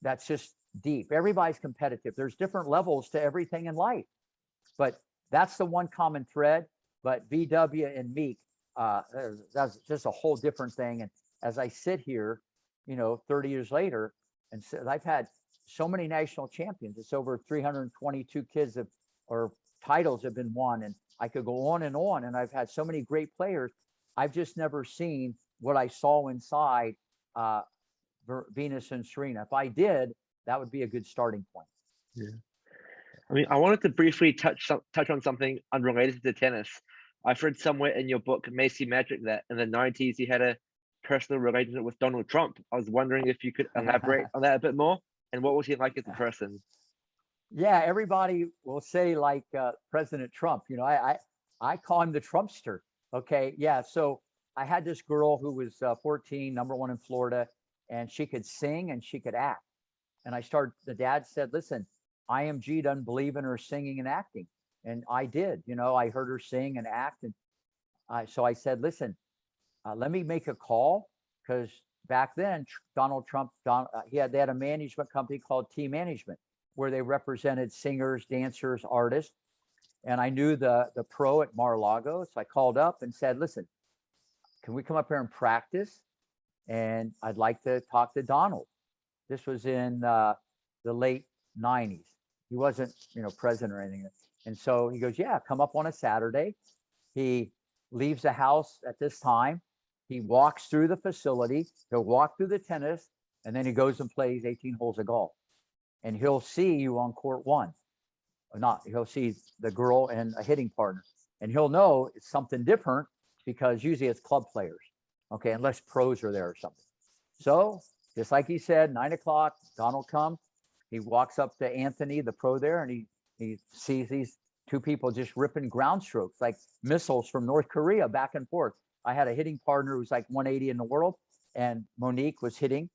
[SPEAKER 2] That's just deep. Everybody's competitive. There's different levels to everything in life, but that's the one common thread. But VW and Meek, that's just a whole different thing. And as I sit here, 30 years later, and I've had so many national champions. It's over 322 kids or titles have been won, and I could go on, and I've had so many great players. I've just never seen what I saw inside Venus and Serena. If I did, that would be a good starting point.
[SPEAKER 3] Yeah. I mean, I wanted to briefly touch on something unrelated to tennis. I've read somewhere in your book, Macci Magic, that in the 90s you had a personal relationship with Donald Trump. I was wondering if you could elaborate on that a bit more, and what was he like as a person?
[SPEAKER 2] Yeah, everybody will say like President Trump. I call him the Trumpster. Okay, yeah. So I had this girl who was 14, number one in Florida, and she could sing and she could act. And the dad said, listen, IMG doesn't believe in her singing and acting. And I did, I heard her sing and act. And so I said, listen, let me make a call, because back then, Donald Trump, they had a management company called T Management, where they represented singers, dancers, artists. And I knew the pro at Mar-a-Lago. So I called up and said, listen, can we come up here and practice? And I'd like to talk to Donald. This was in the late 90s. He wasn't, president or anything. And so he goes, yeah, come up on a Saturday. He leaves the house at this time. He walks through the facility. He'll walk through the tennis, and then he goes and plays 18 holes of golf. And he'll see you on court one. Or not, he'll see the girl and a hitting partner. And he'll know it's something different, because usually it's club players, okay, unless pros are there or something. So just like he said, 9 o'clock, Donald comes. He walks up to Anthony, the pro there, and he sees these two people just ripping ground strokes like missiles from North Korea back and forth. I had a hitting partner who was like 180 in the world, and Monique was hitting,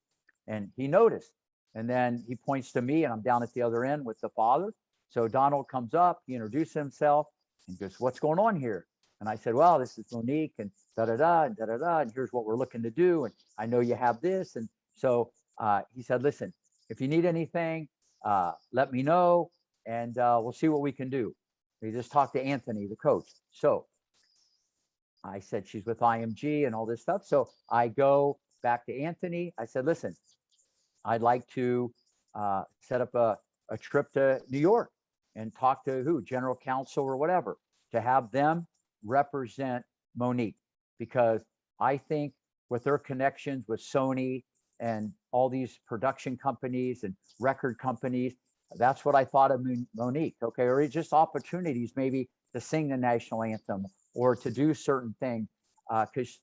[SPEAKER 2] and he noticed. And then he points to me, and I'm down at the other end with the father. So Donald comes up, he introduces himself, and goes, what's going on here? And I said, well, this is Monique, and da-da-da, and da-da-da, and here's what we're looking to do, and I know you have this. And so he said, listen, if you need anything, let me know, and we'll see what we can do. He just talked to Anthony, the coach. So I said, she's with IMG and all this stuff. So I go back to Anthony. I said, listen, I'd like to set up a trip to New York and talk to general counsel or whatever, to have them represent Monique, because I think with their connections with Sony and all these production companies and record companies, that's what I thought of Monique. Okay, or just opportunities maybe to sing the national anthem or to do certain things, because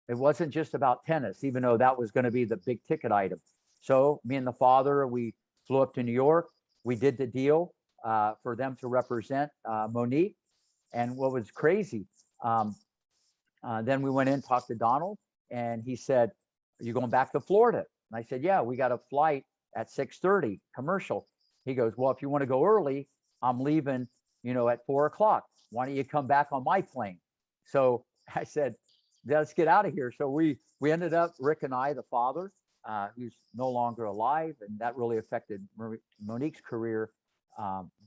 [SPEAKER 2] it wasn't just about tennis, even though that was going to be the big ticket item. So me and the father, we flew up to New York. We did the deal for them to represent Monique. And what was crazy, then we went in, talked to Donald, and he said, are you going back to Florida? And I said, yeah, we got a flight at 6:30 commercial. He goes, well, if you want to go early, I'm leaving, at 4 o'clock. Why don't you come back on my plane? So I said, let's get out of here. So we ended up, Rick and I, the father, who's no longer alive, and that really affected Monique's career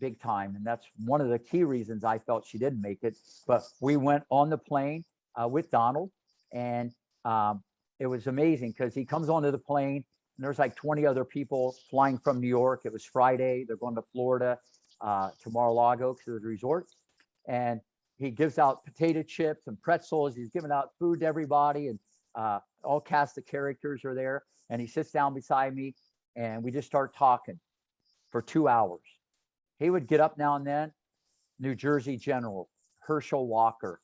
[SPEAKER 2] big time. And that's one of the key reasons I felt she didn't make it. But we went on the plane with Donald, and it was amazing because he comes onto the plane, and there's like 20 other people flying from New York. It was Friday. They're going to Florida, to Mar-a-Lago to the resort. and he gives out potato chips and pretzels. He's giving out food to everybody, and all cast of characters are there. And he sits down beside me, and we just start talking for 2 hours. He would get up now and then. New Jersey General, Herschel Walker,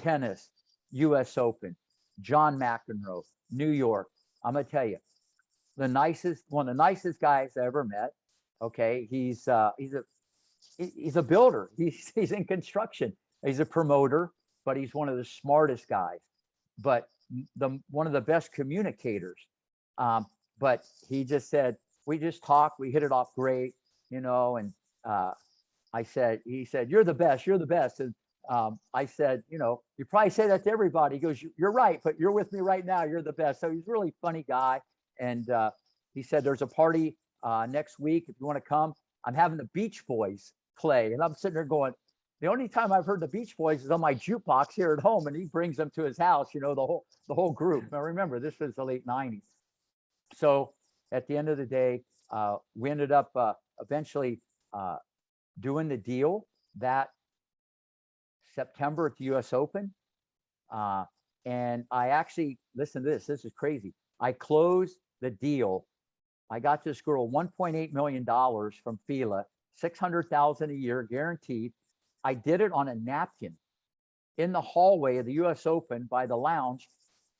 [SPEAKER 2] tennis, U.S. Open, John McEnroe, New York. I'm gonna tell you, one of the nicest guys I ever met. Okay, he's a builder. He's in construction. He's a promoter, but he's one of the smartest guys. But one of the best communicators. But he just said, we just talked. We hit it off great, And he said, you're the best. You're the best. And I said, you probably say that to everybody. He goes, you're right, but you're with me right now. You're the best. So he's a really funny guy. And he said, there's a party next week. If you want to come, I'm having the Beach Boys play. And I'm sitting there going, the only time I've heard the Beach Boys is on my jukebox here at home, and he brings them to his house, the whole group. Now remember, this was the late 90s. So at the end of the day, we ended up eventually doing the deal that September at the US Open. And I actually, listen to this is crazy. I closed the deal. I got this girl $1.8 million from FILA, $600,000 a year guaranteed. I did it on a napkin in the hallway of the US Open by the lounge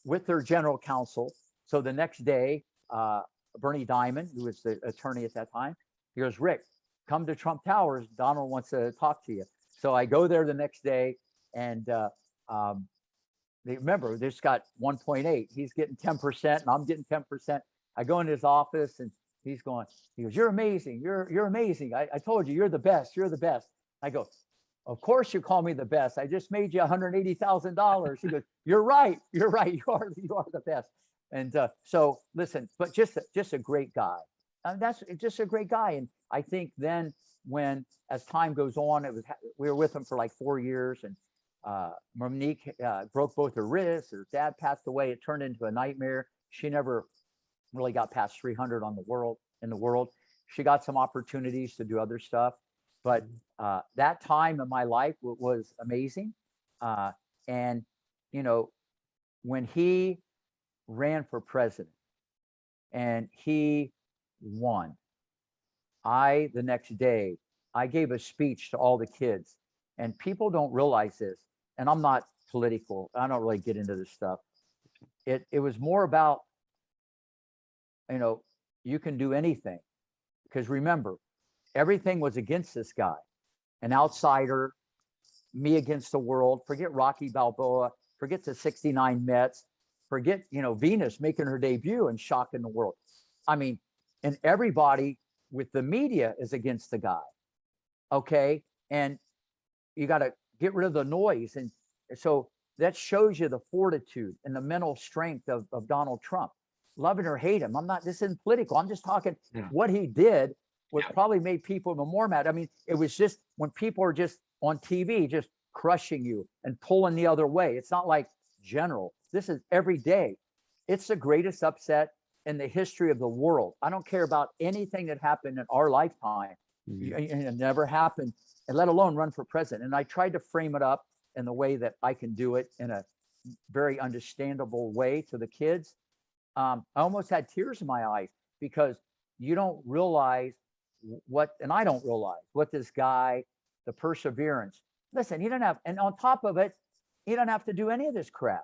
[SPEAKER 2] with their general counsel. So the next day, Bernie Diamond, who was the attorney at that time, he goes, Rick, come to Trump Towers. Donald wants to talk to you. So I go there the next day, and remember, this got 1.8. He's getting 10%, and I'm getting 10%. I go in his office, and he goes, you're amazing. You're amazing. I told you, you're the best. You're the best. I go, of course you call me the best. I just made you $180,000. He goes, you're right. You're right. You are the best. And so listen, but just a great guy. That's just a great guy. And I think then as time goes on, we were with him for like 4 years, and Monique broke both her wrists. Her dad passed away. It turned into a nightmare. She never really got past 300 in the world. She got some opportunities to do other stuff, but that time in my life was amazing. And when he ran for president and he won, the next day, I gave a speech to all the kids, and people don't realize this. And I'm not political. I don't really get into this stuff. It was more about, you can do anything, because remember, everything was against this guy, an outsider, me against the world. Forget Rocky Balboa, forget the 69 Mets, forget, Venus making her debut and shocking the world. I mean, and everybody with the media is against the guy. Okay. And you got to get rid of the noise. And so that shows you the fortitude and the mental strength of Donald Trump. Love it or hate him. This isn't political. I'm just talking what he did probably made people more mad. I mean, it was just when people are just on TV, just crushing you and pulling the other way. It's not like general. This is every day. It's the greatest upset in the history of the world. I don't care about anything that happened in our lifetime. It never happened, and let alone run for president. And I tried to frame it up in the way that I can do it in a very understandable way to the kids. I almost had tears in my eyes, because you don't realize and I don't realize what this guy, the perseverance. Listen, he didn't have, and on top of it, he doesn't have to do any of this crap.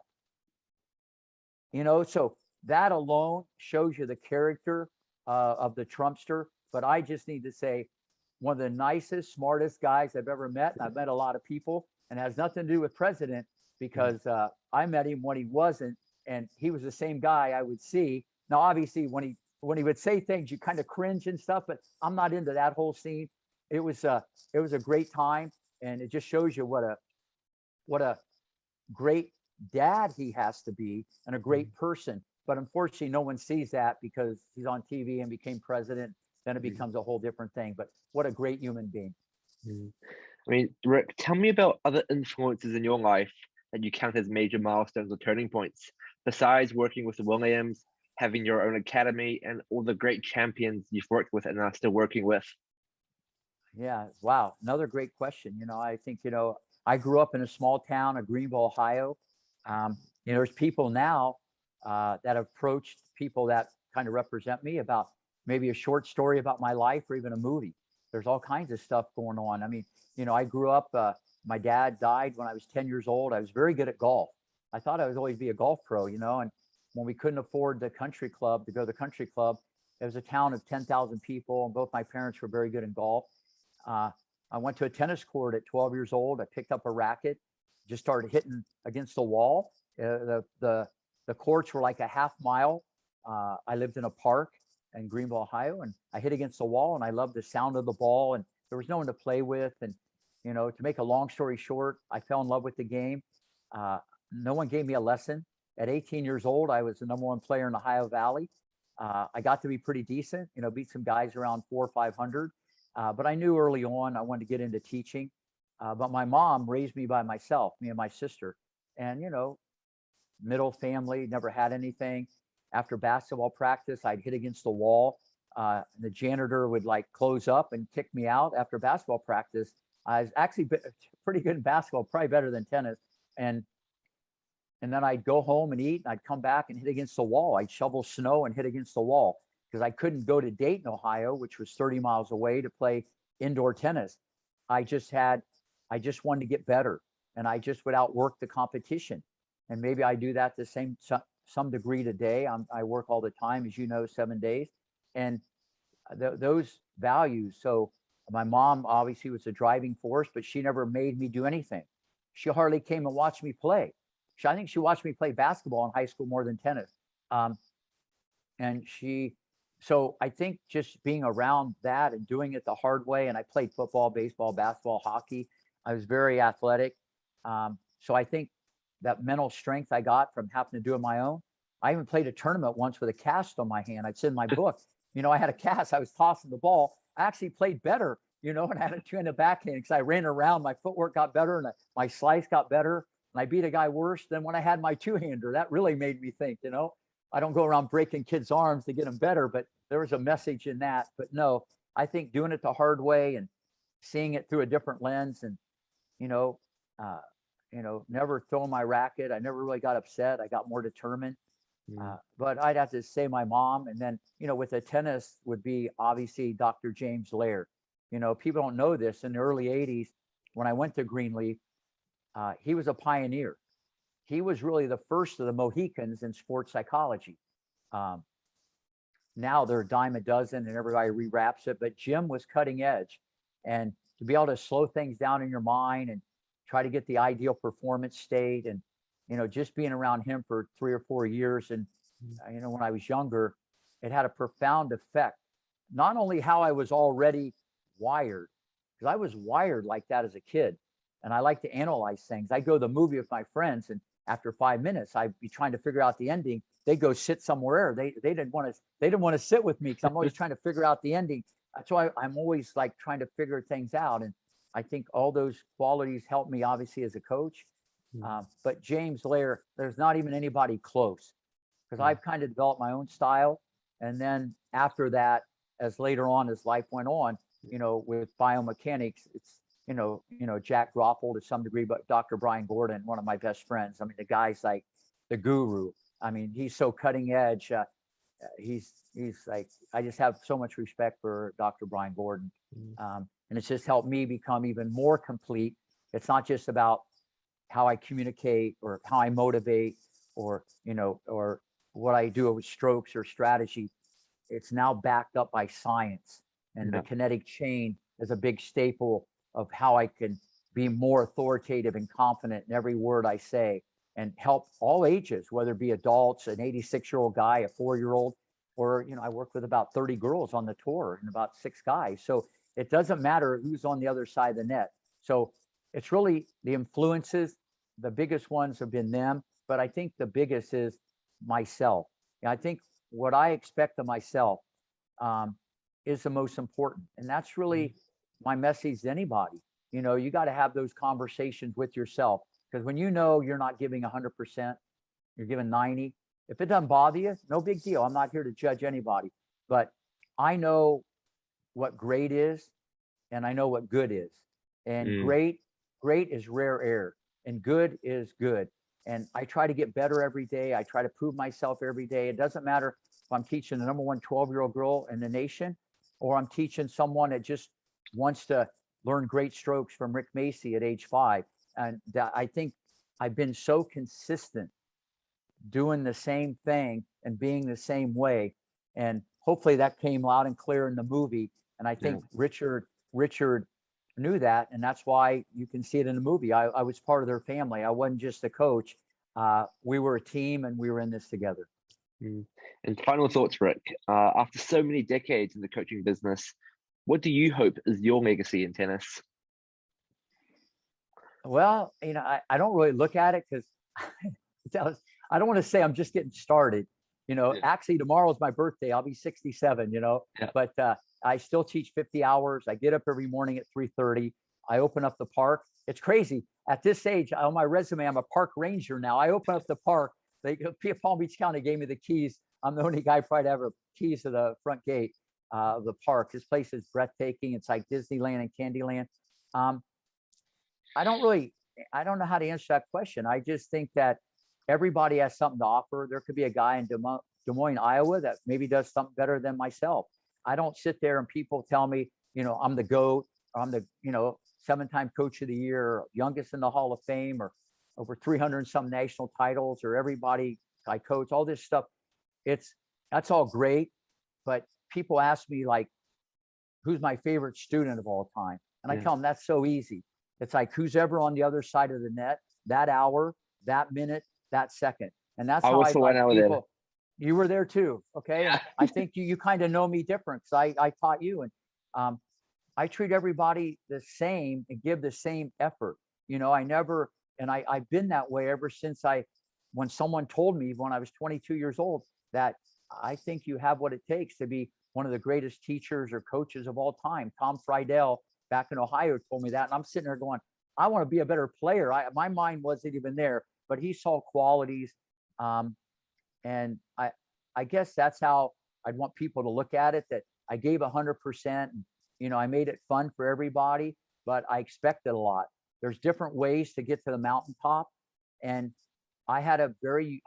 [SPEAKER 2] So that alone shows you the character of the Trumpster. But I just need to say, one of the nicest, smartest guys I've ever met. I've met a lot of people, and it has nothing to do with president, because I met him when he wasn't, and he was the same guy I would see. Now, obviously, when he would say things, you kind of cringe and stuff, but I'm not into that whole scene. It was a great time, and it just shows you what a great dad he has to be, and a great person. But unfortunately, no one sees that, because he's on TV and became president. Then it becomes a whole different thing. But what a great human being.
[SPEAKER 3] I mean, Rick, tell me about other influences in your life that you count as major milestones or turning points, besides working with the Williams, having your own academy, and all the great champions you've worked with and are still working with.
[SPEAKER 2] Yeah. Wow. Another great question. I think, I grew up in a small town of Greenville, Ohio. There's people now that approached people that kind of represent me about maybe a short story about my life or even a movie. There's all kinds of stuff going on. I mean, I grew up, my dad died when I was 10 years old. I was very good at golf. I thought I would always be a golf pro, and when we couldn't afford the country club to go to the country club, it was a town of 10,000 people, and both my parents were very good in golf. I went to a tennis court at 12 years old. I picked up a racket, just started hitting against the wall. The courts were like a half mile. I lived in a park in Greenville, Ohio, and I hit against the wall, and I loved the sound of the ball, and there was no one to play with. And, to make a long story short, I fell in love with the game. No one gave me a lesson. At 18 years old, I was the #1 player in the Ohio Valley. I got to be pretty decent, beat some guys around 400 or 500. But I knew early on I wanted to get into teaching. But my mom raised me by myself, me and my sister. And, middle family, never had anything. After basketball practice, I'd hit against the wall. The janitor would close up and kick me out after basketball practice. I was actually pretty good in basketball, probably better than tennis. And then I'd go home and eat, and I'd come back and hit against the wall. I'd shovel snow and hit against the wall because I couldn't go to Dayton, Ohio, which was 30 miles away, to play indoor tennis. I just wanted to get better, and I just would outwork the competition. And maybe I do that to some degree today. I work all the time, as you know, 7 days. And those values. So my mom obviously was a driving force, but she never made me do anything. She hardly came and watched me play. I think she watched me play basketball in high school more than tennis. So I think just being around that and doing it the hard way, and I played football, baseball, basketball, hockey. I was very athletic. So I think that mental strength I got from having to do it my own. I even played a tournament once with a cast on my hand. It's in my book. I had a cast. I was tossing the ball. I actually played better, and I had a two-handed backhand because I ran around. My footwork got better, and my slice got better. And I beat a guy worse than when I had my two-hander. That really made me think, I don't go around breaking kids' arms to get them better, but there was a message in that. But no, I think doing it the hard way and seeing it through a different lens, and, never throwing my racket. I never really got upset. I got more determined. But I'd have to say my mom. And then, with the tennis would be obviously Dr. James Laird. People don't know this. In the early 80s, when I went to Greenleaf, he was a pioneer. He was really the first of the Mohicans in sports psychology. Now they're a dime a dozen and everybody rewraps it, but Jim was cutting edge. And to be able to slow things down in your mind and try to get the ideal performance state, and, just being around him for 3 or 4 years. And, when I was younger, it had a profound effect, not only how I was already wired, because I was wired like that as a kid. And I like to analyze things. I go to the movie with my friends, and after 5 minutes, I'd be trying to figure out the ending. They go sit somewhere. They didn't want to sit with me because I'm always trying to figure out the ending. That's why I'm always trying to figure things out. And I think all those qualities helped me obviously as a coach. But James Laird, there's not even anybody close, because I've kind of developed my own style. And then after that, as later on as life went on, with biomechanics, it's Jack Groffel to some degree, but Dr. Brian Gordon, one of my best friends. I mean, the guy's like the guru. I mean, he's so cutting edge. He's I just have so much respect for Dr. Brian Gordon. And it's just helped me become even more complete. It's not just about how I communicate or how I motivate or what I do with strokes or strategy. It's now backed up by science, and the kinetic chain is a big staple of how I can be more authoritative and confident in every word I say, and help all ages, whether it be adults, an 86-year-old guy, a 4-year-old, or, I work with about 30 girls on the tour and about 6 guys. So it doesn't matter who's on the other side of the net. So it's really the influences. The biggest ones have been them, but I think the biggest is myself. And I think what I expect of myself is the most important. And that's really my message to anybody. You got to have those conversations with yourself, because when you're not giving 100%, you're giving 90. If it doesn't bother you, no big deal. I'm not here to judge anybody, but I know what great is, and I know what good is. And great great is rare air and good is good. And I try to get better every day. I try to prove myself every day. It doesn't matter if I'm teaching the number one 12-year-old girl in the nation, or I'm teaching someone that just wants to learn great strokes from Rick Macci at age 5. And that, I think I've been so consistent doing the same thing and being the same way. And hopefully that came loud and clear in the movie. And I think Richard knew that, and that's why you can see it in the movie. I was part of their family. I wasn't just a coach. We were a team, and we were in this together.
[SPEAKER 3] And final thoughts, Rick. After so many decades in the coaching business, what do you hope is your legacy in tennis?
[SPEAKER 2] Well, I don't really look at it because I don't want to say I'm just getting started. Actually, tomorrow is my birthday. I'll be 67, but I still teach 50 hours. I get up every morning at 3:30. I open up the park. It's crazy. At this age, on my resume, I'm a park ranger now. I open up the park. Palm Beach County gave me the keys. I'm the only guy probably to have keys to the front gate of the park. This place is breathtaking. It's like Disneyland and Candyland. I don't know how to answer that question. I just think that everybody has something to offer. There could be a guy in Des Moines, Iowa that maybe does something better than myself. I don't sit there and people tell me, I'm the GOAT, or I'm the, 7-time coach of the year, or youngest in the Hall of Fame, or over 300 and some national titles, or everybody I coach, all this stuff. That's all great. But people ask me, like, who's my favorite student of all time? And I tell them that's so easy. It's like, who's ever on the other side of the net, that hour, that minute, that second. And that's how I like people. You were there too. Okay. And I think you kind of know me different because I taught you. And I treat everybody the same and give the same effort. I've been that way ever since when someone told me when I was 22 years old that I think you have what it takes to be one of the greatest teachers or coaches of all time. Tom Friedel back in Ohio told me that. And I'm sitting there going, I want to be a better player. My mind wasn't even there, but he saw qualities. And I guess that's how I'd want people to look at it, that I gave 100%. I made it fun for everybody, but I expected a lot. There's different ways to get to the mountaintop. And I have a very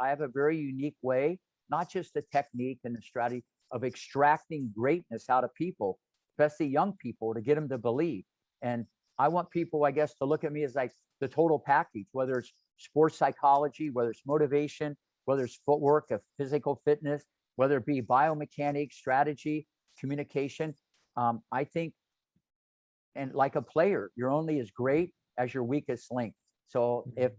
[SPEAKER 2] unique way, not just the technique and the strategy of extracting greatness out of people, especially young people, to get them to believe. And I want people, I guess, to look at me as like the total package, whether it's sports psychology, whether it's motivation, whether it's footwork, of physical fitness, whether it be biomechanics, strategy, communication. I think, and like a player, you're only as great as your weakest link. So if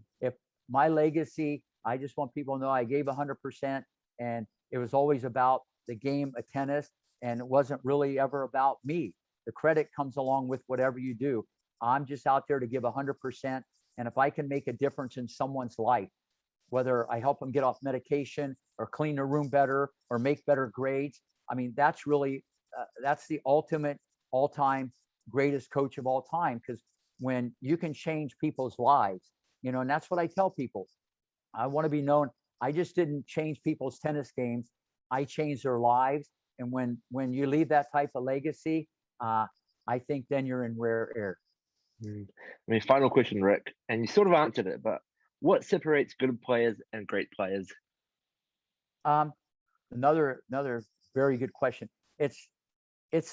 [SPEAKER 2] my legacy, I just want people to know I gave 100%, and it was always about the game of tennis, and it wasn't really ever about me. The credit comes along with whatever you do. I'm just out there to give 100%. And if I can make a difference in someone's life, whether I help them get off medication or clean their room better or make better grades, I mean, that's really, that's the ultimate all-time greatest coach of all time. Because when you can change people's lives, and that's what I tell people. I want to be known. I just didn't change people's tennis games. I changed their lives. And when you leave that type of legacy, I think then you're in rare air.
[SPEAKER 3] Final question, Rick, and you sort of answered it, but what separates good players and great players?
[SPEAKER 2] Another very good question. It's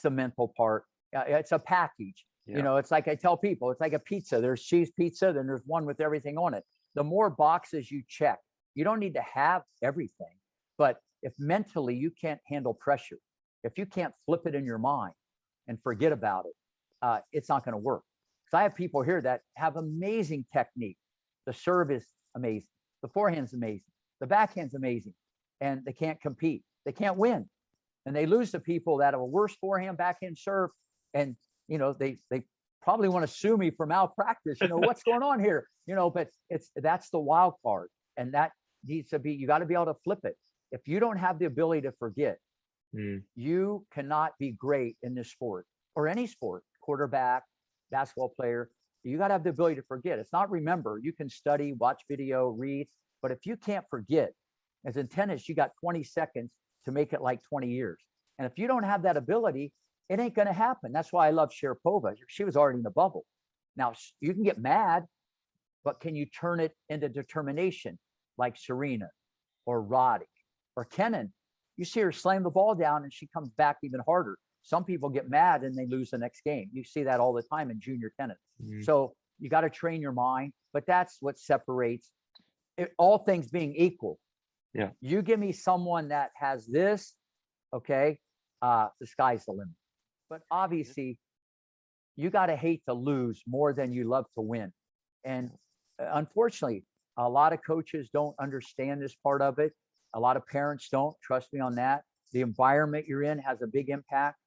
[SPEAKER 2] the mental part. It's a package. It's like I tell people, it's like a pizza. There's cheese pizza, then there's one with everything on it. The more boxes you check, you don't need to have everything. But if mentally you can't handle pressure, if you can't flip it in your mind and forget about it, it's not going to work. Because I have people here that have amazing technique. The serve is amazing. The forehand's amazing. The backhand's amazing. And they can't compete. They can't win. And they lose to people that have a worse forehand, backhand serve. And, they probably want to sue me for malpractice. What's going on here? But that's the wild card. And that needs to be, you got to be able to flip it. If you don't have the ability to forget, you cannot be great in this sport or any sport, quarterback, basketball player. You got to have the ability to forget. It's not remember. You can study, watch video, read, but if you can't forget, as in tennis, you got 20 seconds to make it like 20 years. And if you don't have that ability, it ain't going to happen. That's why I love Sharapova. She was already in the bubble. Now, you can get mad, but can you turn it into determination like Serena or Roddick or Kenin? You see her slam the ball down and she comes back even harder. Some people get mad and they lose the next game. You see that all the time in junior tennis. So you got to train your mind, but that's what separates it, all things being equal.
[SPEAKER 3] Yeah.
[SPEAKER 2] You give me someone that has this, okay, the sky's the limit. But obviously, you got to hate to lose more than you love to win. And unfortunately, a lot of coaches don't understand this part of it. A lot of parents don't. Trust me on that. The environment you're in has a big impact.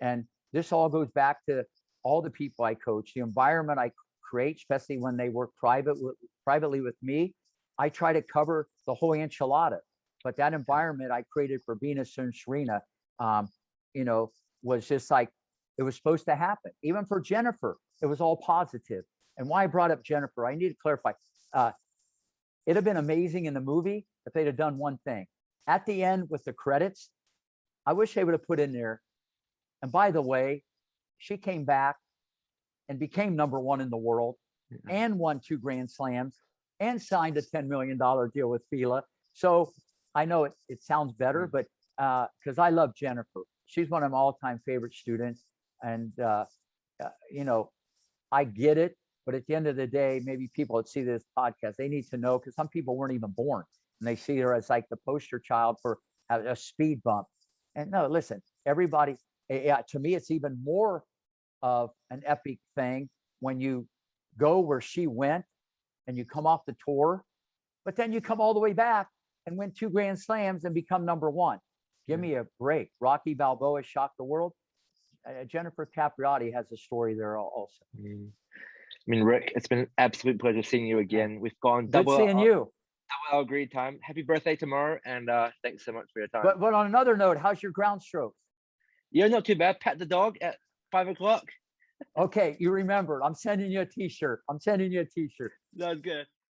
[SPEAKER 2] And this all goes back to all the people I coach, the environment I create, especially when they work privately with me. I try to cover the whole enchilada. But that environment I created for Venus and Serena, you know, was just like, it was supposed to happen. Even for Jennifer, it was all positive. And why I brought up Jennifer, I need to clarify. It'd have been amazing in the movie if they'd have done one thing. At the end with the credits, I wish they would have put in there, and by the way, she came back and became number 1 in the world and won 2 Grand Slams and signed a $10 million deal with Fila. So I know it sounds better, but because I love Jennifer. She's one of my all-time favorite students. And, you know, I get it. But at the end of the day, maybe people that see this podcast, they need to know, because some people weren't even born and they see her as like the poster child for a speed bump. And no, listen, everybody, to me, it's even more of an epic thing when you go where she went and you come off the tour, but then you come all the way back and win 2 Grand Slams and become number 1. Give me a break. Rocky Balboa shocked the world. Jennifer Capriati has a story there also.
[SPEAKER 3] I mean, Rick, it's been an absolute pleasure seeing you again. We've gone
[SPEAKER 2] Good seeing you.
[SPEAKER 3] Double our agreed time. Happy birthday tomorrow, and thanks so much for your time.
[SPEAKER 2] But on another note, how's your ground strokes?
[SPEAKER 3] Yeah, not too bad. Pat the dog at 5 o'clock.
[SPEAKER 2] Okay, you remembered. I'm sending you a t-shirt.
[SPEAKER 3] That's good.